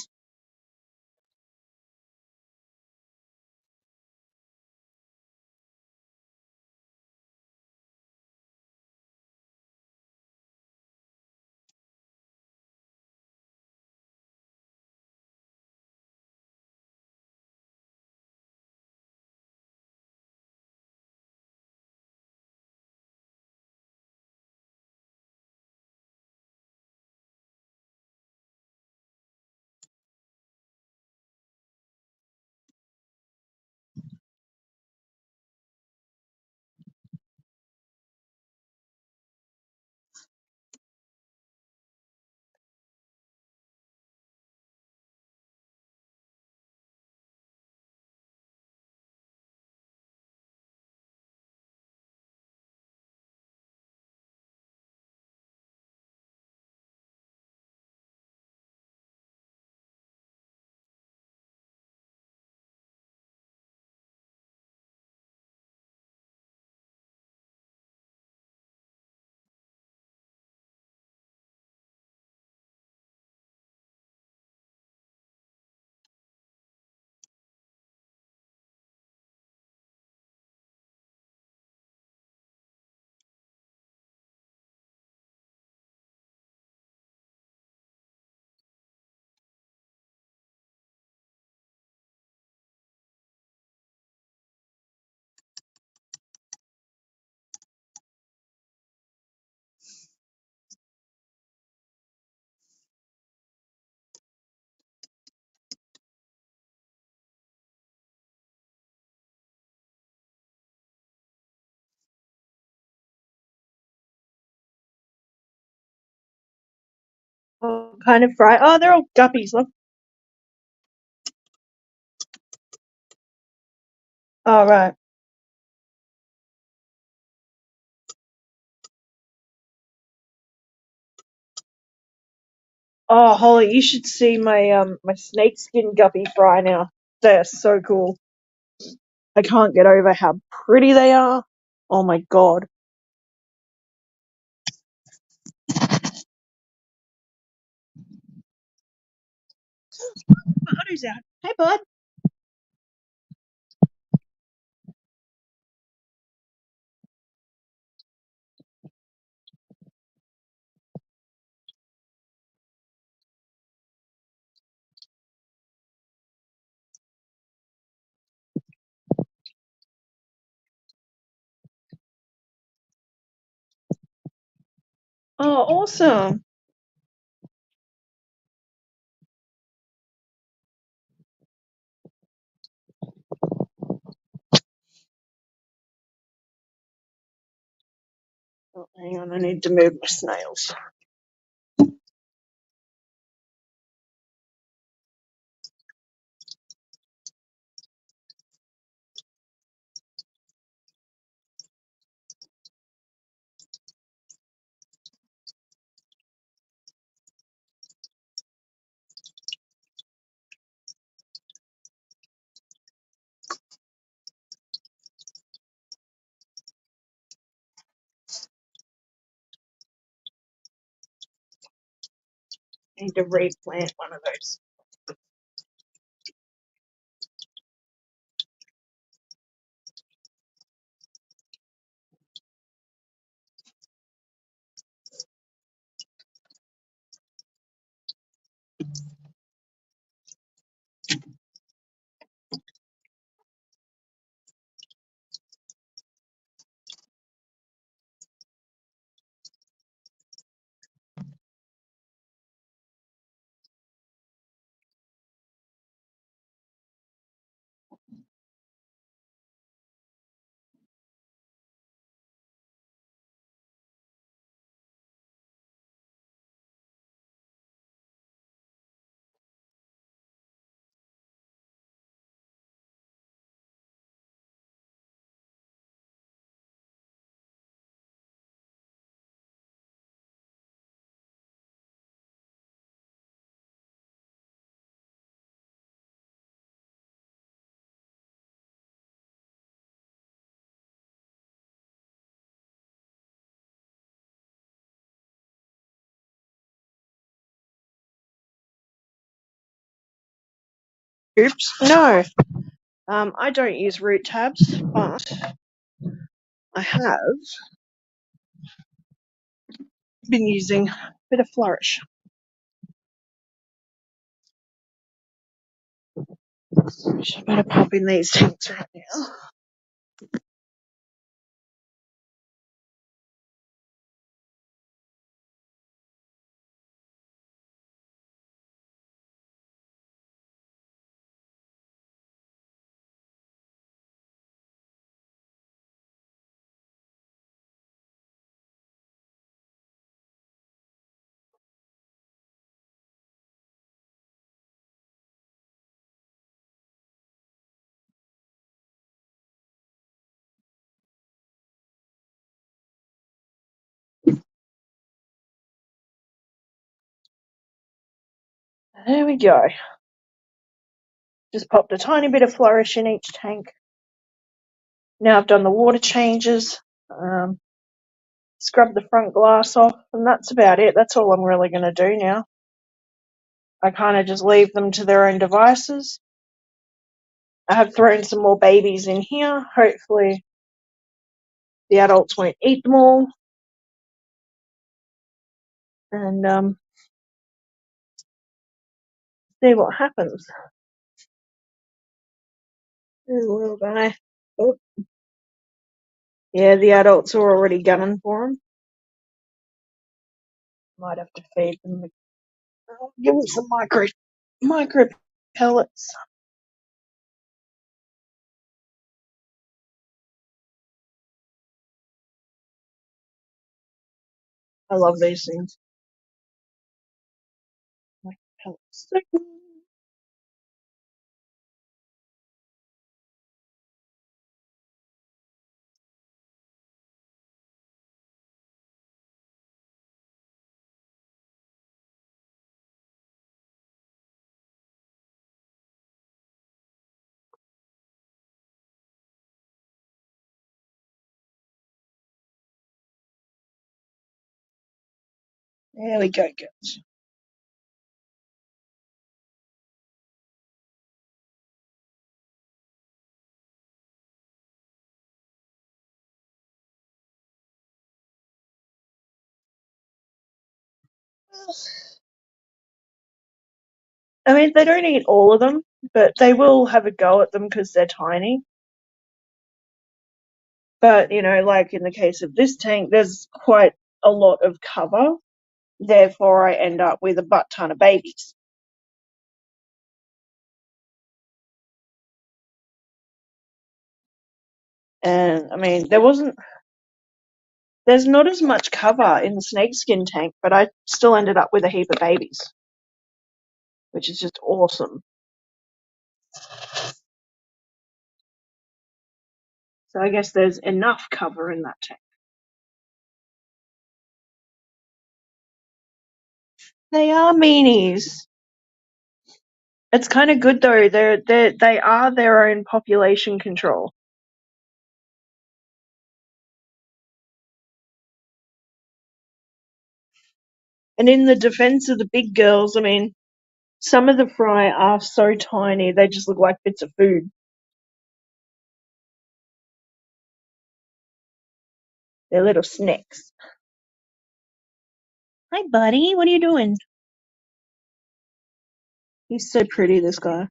What kind of fry? Oh, they're all guppies. Look. Oh, right. Oh, Holly, you should see my snakeskin guppy fry now. They're so cool. I can't get over how pretty they are. Oh my god. Buddy's out. Hey, bud. Oh, awesome. Oh, hang on, I need to move my snails. I need to replant one of those. Oops, no. I don't use root tabs, but I have been using a bit of Flourish. I better pop in these tanks right now. There we go. Just popped a tiny bit of Flourish in each tank. Now I've done the water changes, scrubbed the front glass off, and that's about it. That's all I'm really going to do now. I kind of just leave them to their own devices. I have thrown some more babies in here. Hopefully the adults won't eat them all. And see what happens. There's a little guy. Oh, yeah, the adults are already gunning for him. Might have to feed them. Give them some micro pellets. I love these things. Micro pellets. There we go, girls. I mean, they don't eat all of them, but they will have a go at them because they're tiny. But, like in the case of this tank, there's quite a lot of cover. Therefore, I end up with a butt ton of babies. And, I mean, there's not as much cover in the snakeskin tank, but I still ended up with a heap of babies, which is just awesome. So I guess there's enough cover in that tank. They are meanies. It's kind of good though. They are their own population control. And in the defense of the big girls, I mean, some of the fry are so tiny they just look like bits of food. They're little snacks. Hi, buddy. What are you doing? He's so pretty, this guy.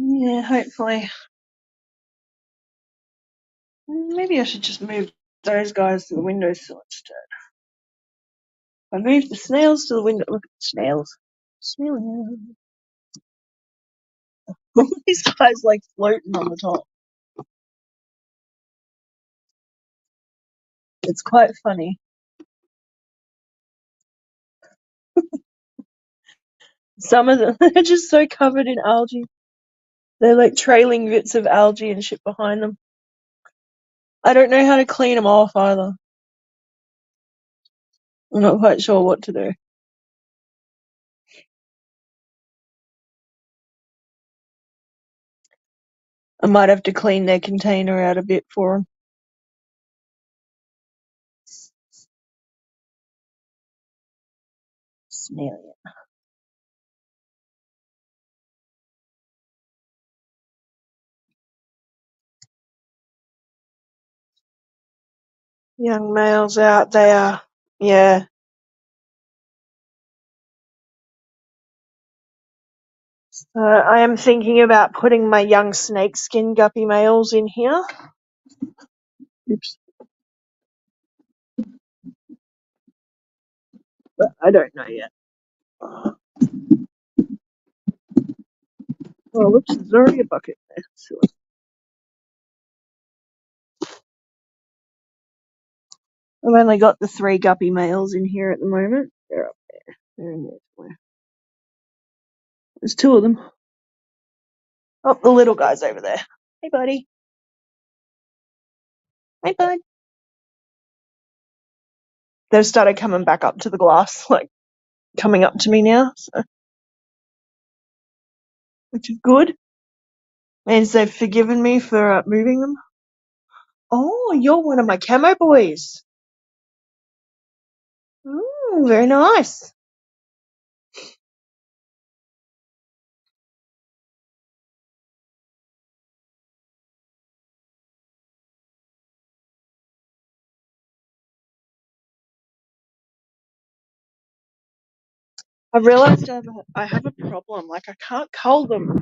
Yeah, hopefully. Maybe I should just move those guys to the windowsill instead. I moved the snails to the window. Look at the snails. Snail. All these guys like floating on the top. It's quite funny. Some of them are just so covered in algae. They're like trailing bits of algae and shit behind them. I don't know how to clean them off either. I'm not quite sure what to do. I might have to clean their container out a bit for them. Smell it. Young males out there. Yeah. I am thinking about putting my young snakeskin guppy males in here. Oops. But I don't know yet. Oh, whoops, there's already a bucket there. Silly. I've only got the 3 guppy males in here at the moment. They're up there. They're in there somewhere. There's 2 of them. Oh, the little guy's over there. Hey, buddy. Hey, bud. They've started coming back up to the glass, like coming up to me now, so, which is good. Means they've forgiven me for moving them. Oh, you're one of my camo boys. Very nice. I realised I have a problem. Like, I can't cull them.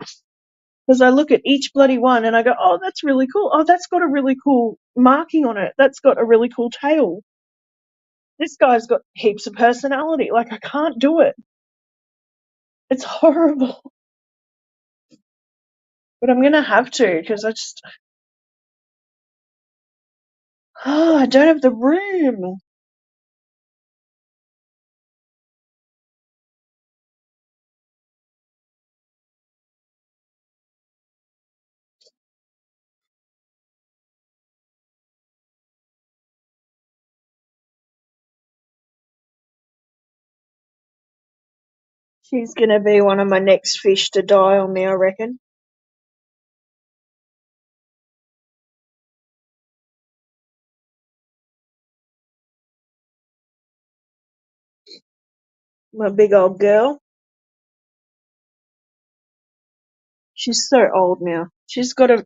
Because I look at each bloody one and I go, oh, that's really cool. Oh, that's got a really cool marking on it. That's got a really cool tail. This guy's got heaps of personality. Like, I can't do it. It's horrible. But I'm going to have to because I don't have the room. She's going to be one of my next fish to die on me, I reckon. My big old girl. She's so old now. She's got to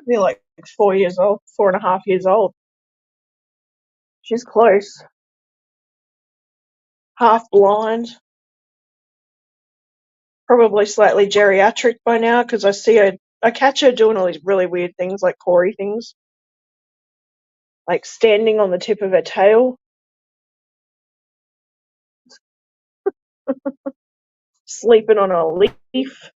be like 4 years old, 4.5 years old. She's close. Half blind. Probably slightly geriatric by now because I catch her doing all these really weird things like Corey things. Like standing on the tip of her tail, sleeping on a leaf.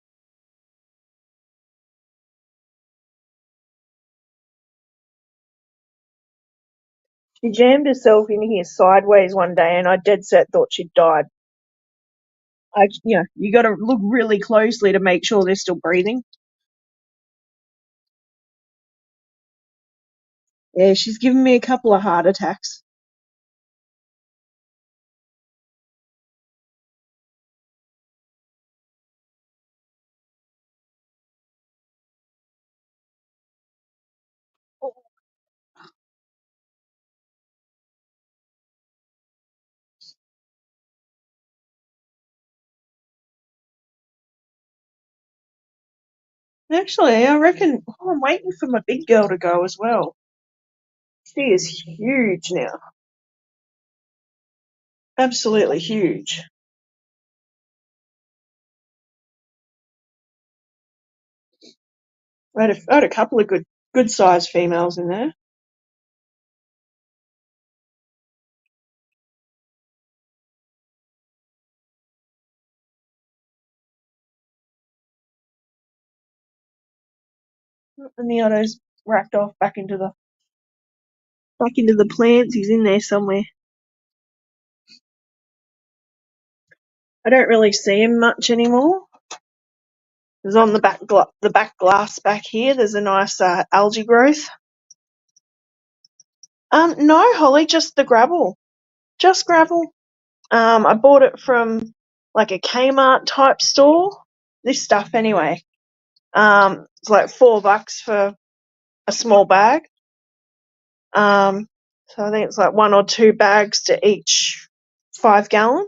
She jammed herself in here sideways one day and I dead set thought she'd died. You got to look really closely to make sure they're still breathing. Yeah, she's given me a couple of heart attacks. Actually, I reckon I'm waiting for my big girl to go as well. She is huge now. Absolutely huge. I had a couple of good sized females in there. And the other's racked off back into the plants. He's in there somewhere. I don't really see him much anymore. There's on the back glass back here. There's a nice algae growth. No, Holly, just the gravel. Just gravel. I bought it from like a Kmart type store. This stuff anyway. It's like $4 for a small bag. So I think it's like 1 or 2 bags to each 5 gallon.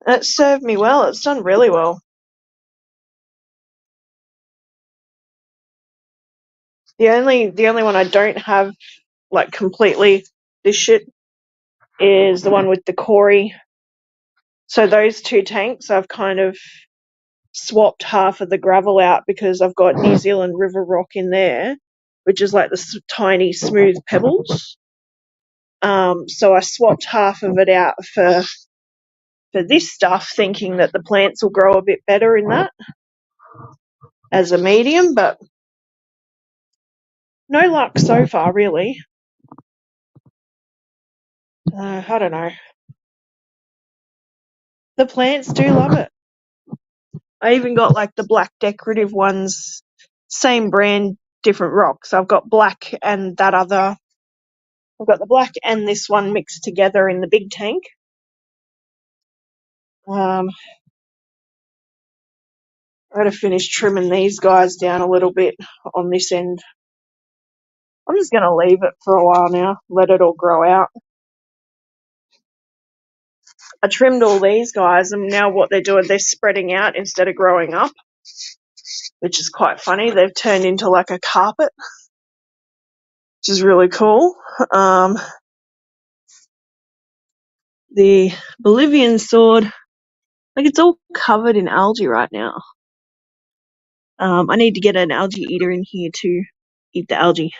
It served me well. It's done really well. The only one I don't have like completely this shit is the one with the Corey. So those 2 tanks I've kind of swapped half of the gravel out because I've got New Zealand River Rock in there, which is like the tiny smooth pebbles. So I swapped half of it out for this stuff, thinking that the plants will grow a bit better in that as a medium, but no luck so far, really. I don't know. The plants do love it. I even got like the black decorative ones, same brand, different rocks. I've got black and that other. I've got the black and this one mixed together in the big tank. I gotta finish trimming these guys down a little bit on this end. I'm just gonna leave it for a while now, let it all grow out. I trimmed all these guys, and now what they're doing, they're spreading out instead of growing up, which is quite funny. They've turned into like a carpet, which is really cool. The Bolivian sword, like it's all covered in algae right now. I need to get an algae eater in here to eat the algae.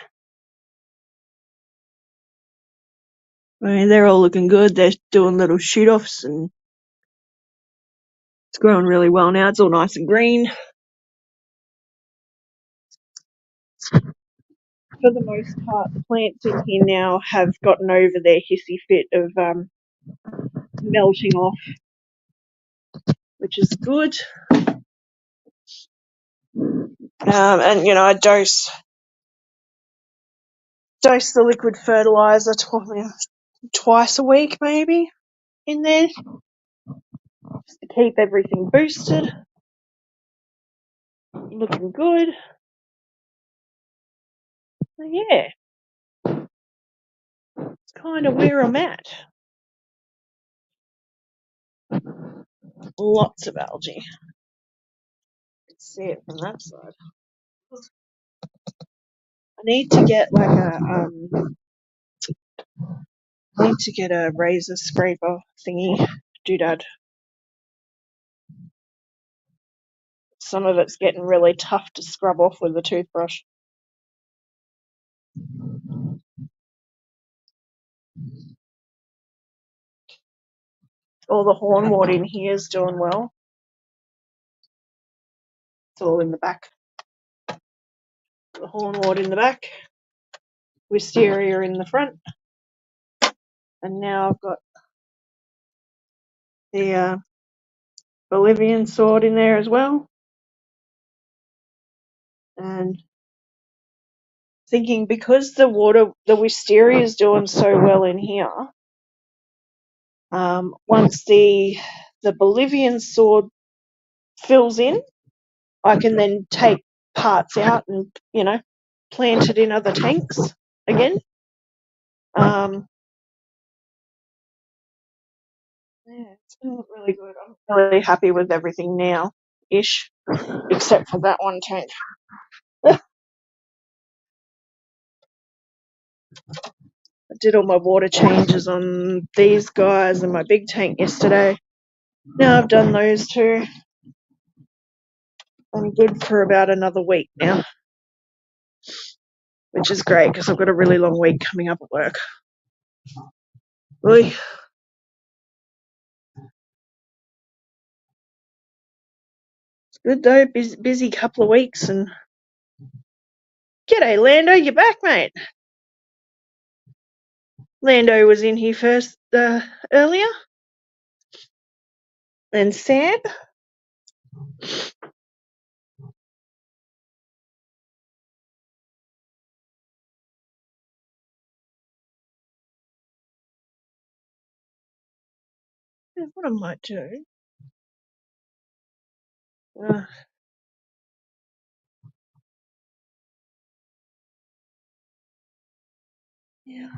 I mean, they're all looking good. They're doing little shoot-offs and it's growing really well now. It's all nice and green. For the most part, the plants in here now have gotten over their hissy fit of melting off, which is good. And I dose the liquid fertilizer twice a week, maybe, in there, just to keep everything boosted, looking good. So yeah, it's kind of where I'm at. Lots of algae. Let's see it from that side. I need to get like a razor scraper thingy doodad. Some of it's getting really tough to scrub off with a toothbrush. All the hornwort in here is doing well. It's all in the back. The hornwort in the back, wisteria in the front, and now I've got the Bolivian sword in there as well. And thinking because the wisteria is doing so well in here, once the Bolivian sword fills in, I can then take parts out and plant it in other tanks again. Yeah, it's been really good. I'm really happy with everything now, ish, except for that one tank. I did all my water changes on these guys and my big tank yesterday. Now I've done those two. I'm good for about another week now, which is great because I've got a really long week coming up at work. Oy. It's good though, busy couple of weeks. And g'day Lando, you're back, mate. Lando was in here first earlier. And Sam. What I might do. Uh, yeah.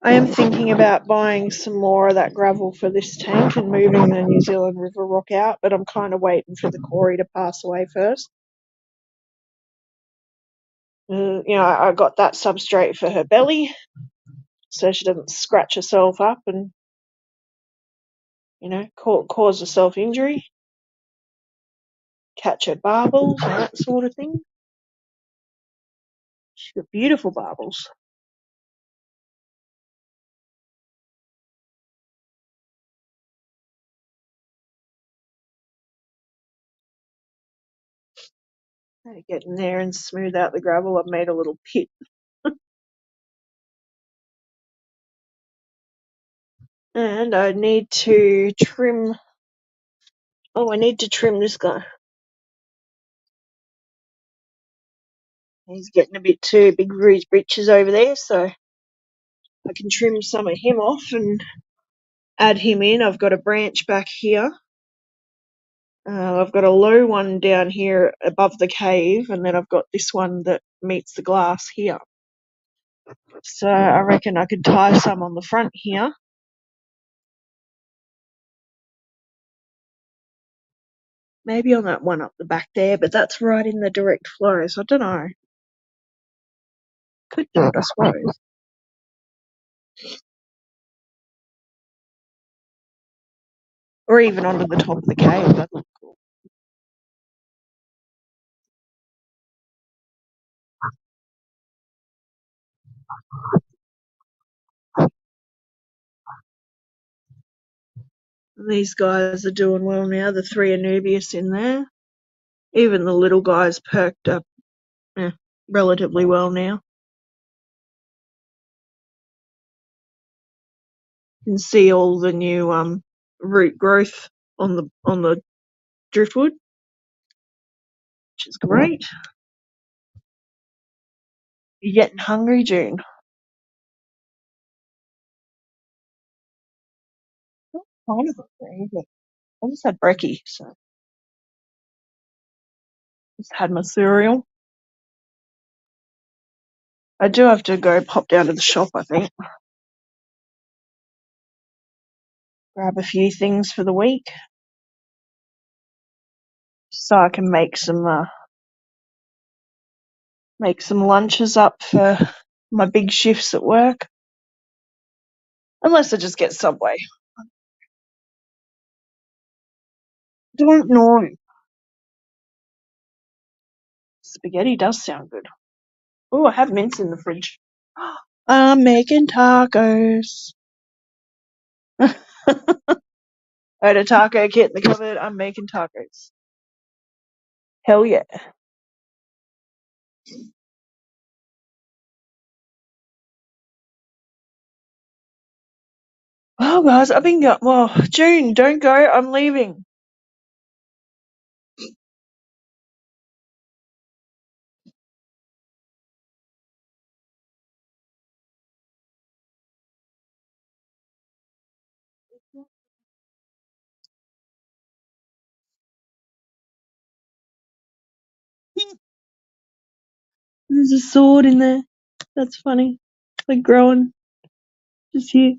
I am thinking about buying some more of that gravel for this tank and moving the New Zealand River Rock out, but I'm kind of waiting for the Corey to pass away first. I got that substrate for her belly, so she doesn't scratch herself up and, cause herself injury, catch her barbels, and that sort of thing. She's got beautiful barbels. I had to get in there and smooth out the gravel. I've made a little pit. And I need to trim. Oh, I need to trim this guy. He's getting a bit too big for his britches over there, so I can trim some of him off and add him in. I've got a branch back here. I've got a low one down here above the cave, and then I've got this one that meets the glass here. So I reckon I could tie some on the front here. Maybe on that one up the back there, but that's right in the direct flow, so I don't know. Could do it, I suppose. Or even onto the top of the cave. That'd look cool. These guys are doing well now. The 3 Anubias in there. Even the little guys perked up relatively well now. You can see all the new root growth on the driftwood, which is great. You getting hungry, June? Kind of hungry, but I just had brekkie, so just had my cereal. I do have to go pop down to the shop, I think. Grab a few things for the week. So I can make some lunches up for my big shifts at work. Unless I just get Subway. Don't know. Spaghetti does sound good. Oh, I have mince in the fridge. I'm making tacos. I had a taco kit in the cupboard. I'm making tacos. Hell yeah. Oh, guys, I've been going. Well, June, don't go. I'm leaving. There's a sword in there. That's funny. It's like growing just here.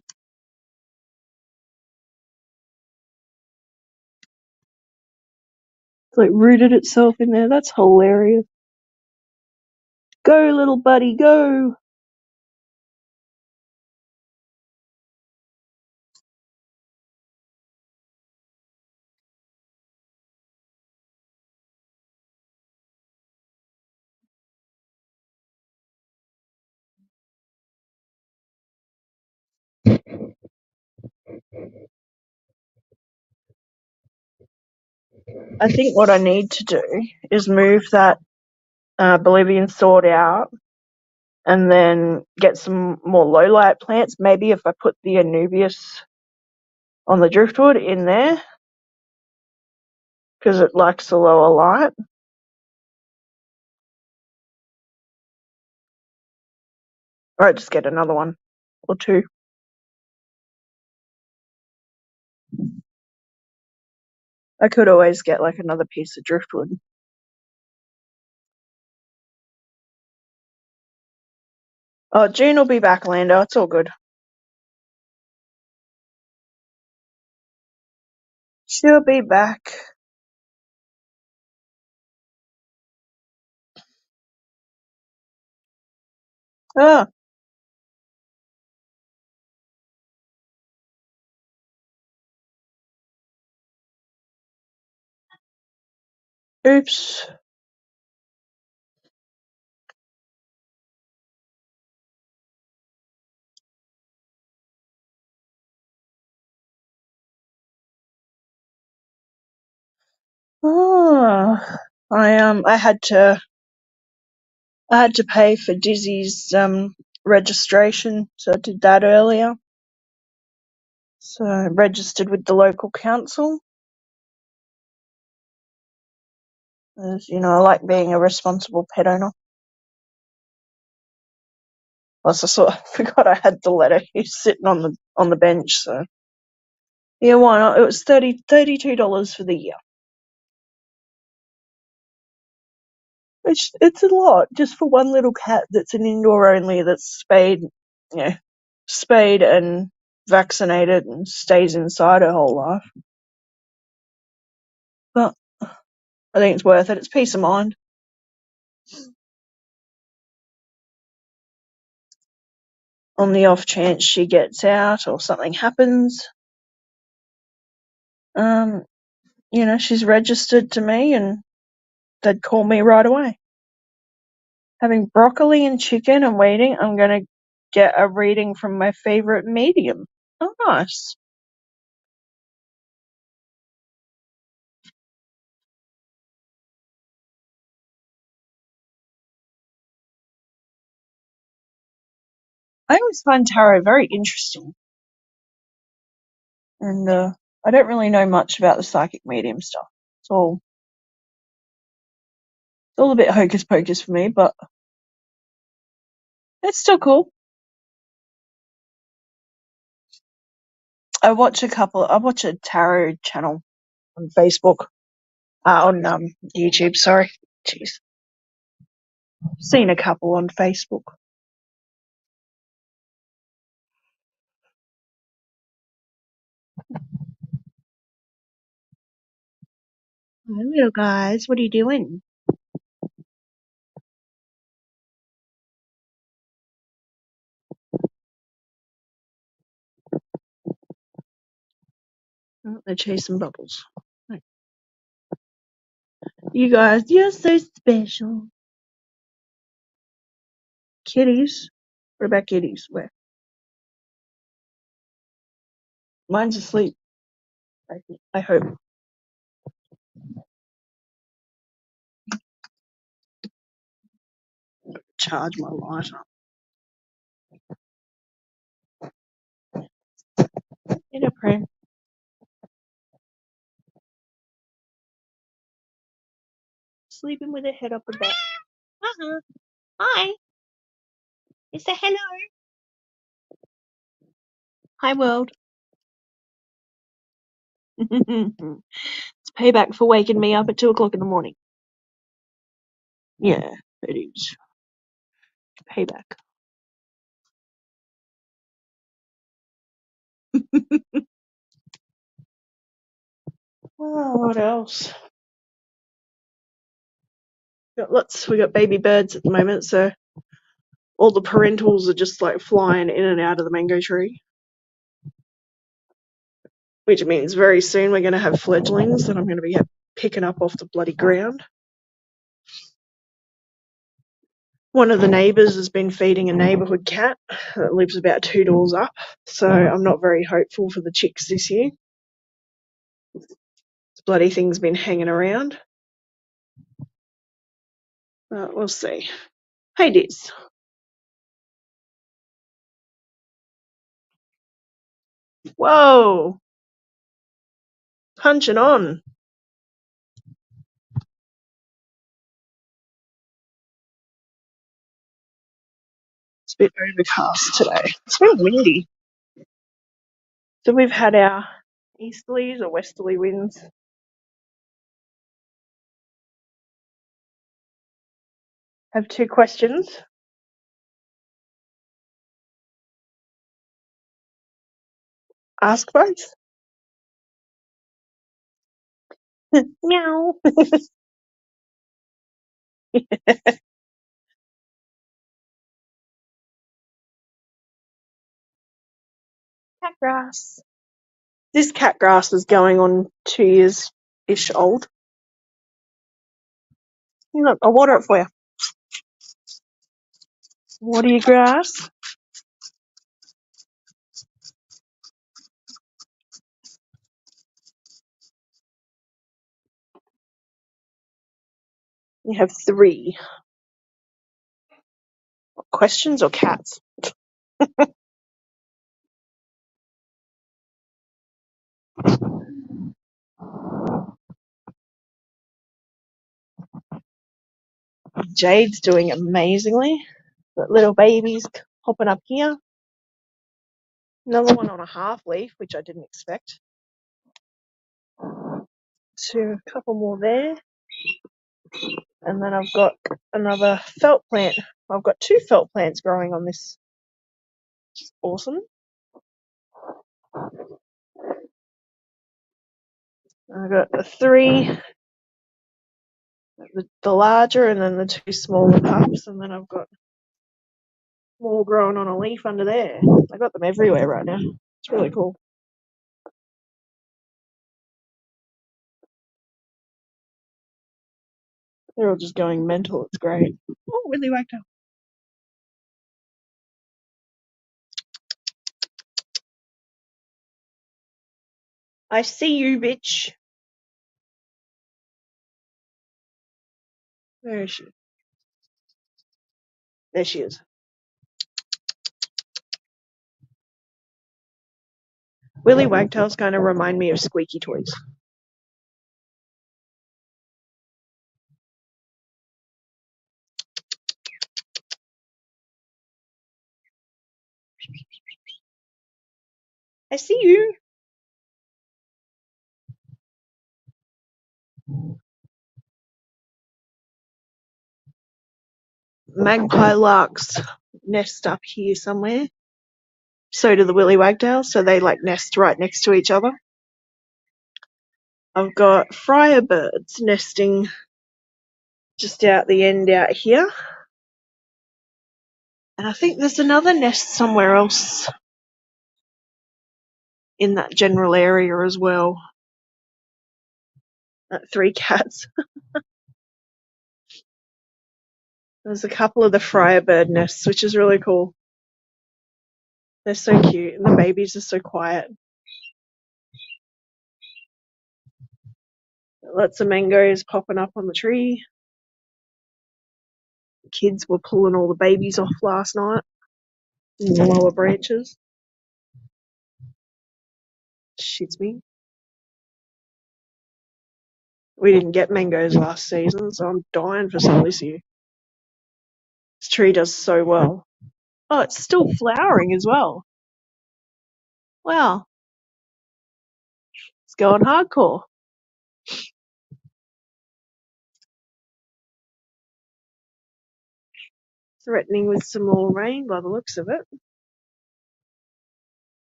It's like rooted itself in there. That's hilarious. Go, little buddy, go. I think what I need to do is move that Bolivian sword out and then get some more low light plants. Maybe if I put the Anubias on the driftwood in there, because it likes the lower light. Or I just get another one or two. I could always get like another piece of driftwood. Oh, June will be back, Lando. It's all good. She'll be back. Oh, oops. Oh, I had to pay for Dizzy's registration, so I did that earlier. So I registered with the local council. As you know, I like being a responsible pet owner. Plus, I forgot I had the letter. He's sitting on the bench, so yeah, why not? It was $32 for the year. It's a lot just for one little cat that's an indoor only that's spayed and vaccinated and stays inside her whole life. But I think it's worth it. It's peace of mind. On the off chance she gets out or something happens, she's registered to me and they'd call me right away. Having broccoli and chicken and waiting, I'm going to get a reading from my favourite medium. Oh, nice. I always find tarot very interesting. And I don't really know much about the psychic medium stuff. It's all a bit hocus pocus for me, but it's still cool. I watch a tarot channel on Facebook. On YouTube, sorry. Jeez. Seen a couple on Facebook. Hi, little guys. What are you doing? Oh, they're chasing bubbles. You guys, you're so special. Kitties? What about kitties? Where? Mine's asleep. I hope. Charge my lighter. In a pram. Sleeping with her head up a bit. Uh-huh. Hi. Is that hello? Hi, world. It's payback for waking me up at 2 o'clock in the morning. Yeah, it is. Payback. Oh, what else? We got baby birds at the moment, so all the parentals are just like flying in and out of the mango tree. Which means very soon we're going to have fledglings that I'm going to be picking up off the bloody ground. One of the neighbours has been feeding a neighbourhood cat that lives about 2 doors up, so I'm not very hopeful for the chicks this year. This bloody thing's been hanging around. We'll see. Hey, Diz. Whoa! Punching on. It's a bit overcast today. It's been windy. So we've had our easterlies or westerly winds Have two questions. Ask both. Meow. Cat grass. This cat grass is going on 2 years-ish old. Look, I'll water it for you. Water your grass. You have three. Questions or cats? Jade's doing amazingly. Got little babies hopping up here. Another one on a half leaf, which I didn't expect. A couple more there. And then I've got another felt plant. I've got two felt plants growing on this. Which is awesome. I've got the three, the larger and then the two smaller pups, and then I've got more growing on a leaf under there. I've got them everywhere right now. It's really cool. They're all just going mental. It's great. Oh, Willy Wagtail. I see you, bitch. Where is she? There she is. Willy Wagtails kind of remind me of squeaky toys. I see you. Magpie larks nest up here somewhere. So do the Willy Wagtails, so they like nest right next to each other. I've got friar birds nesting just out the end out here. And I think there's another nest somewhere else in that general area as well. Three cats. There's a couple of the friar bird nests, which is really cool. They're so cute, and the babies are so quiet. Lots of mangoes popping up on the tree. The kids were pulling all the babies off last night in the lower branches. Shits me. We didn't get mangoes last season, so I'm dying for some this year. This tree does so well. Oh, it's still flowering as well. Wow. It's going hardcore. Threatening with some more rain by the looks of it.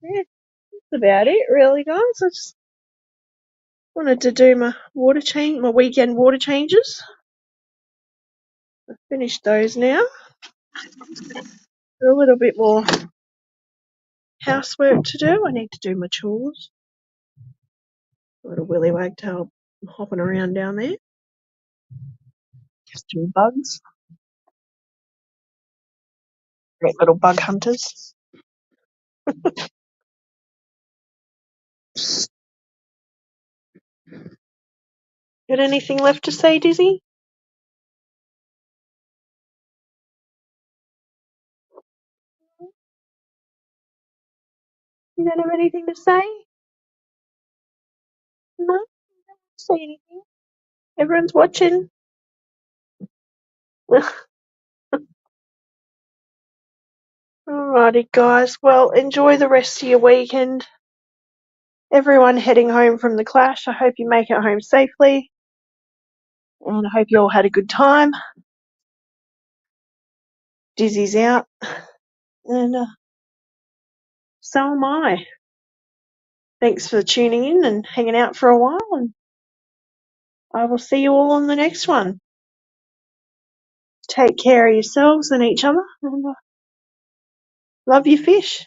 Yeah, that's about it really, guys. I just wanted to do my weekend water changes. I've finished those now. A little bit more housework to do. I need to do my chores. A little Willy Wagtail hopping around down there. Some bugs. Great little bug hunters. Got anything left to say, Dizzy? You don't have anything to say? No? Don't say anything. Everyone's watching. Alrighty, guys. Well, enjoy the rest of your weekend. Everyone heading home from the clash, I hope you make it home safely. And I hope you all had a good time. Dizzy's out, and so am I. Thanks for tuning in and hanging out for a while, and I will see you all on the next one. Take care of yourselves and each other, and love your fish.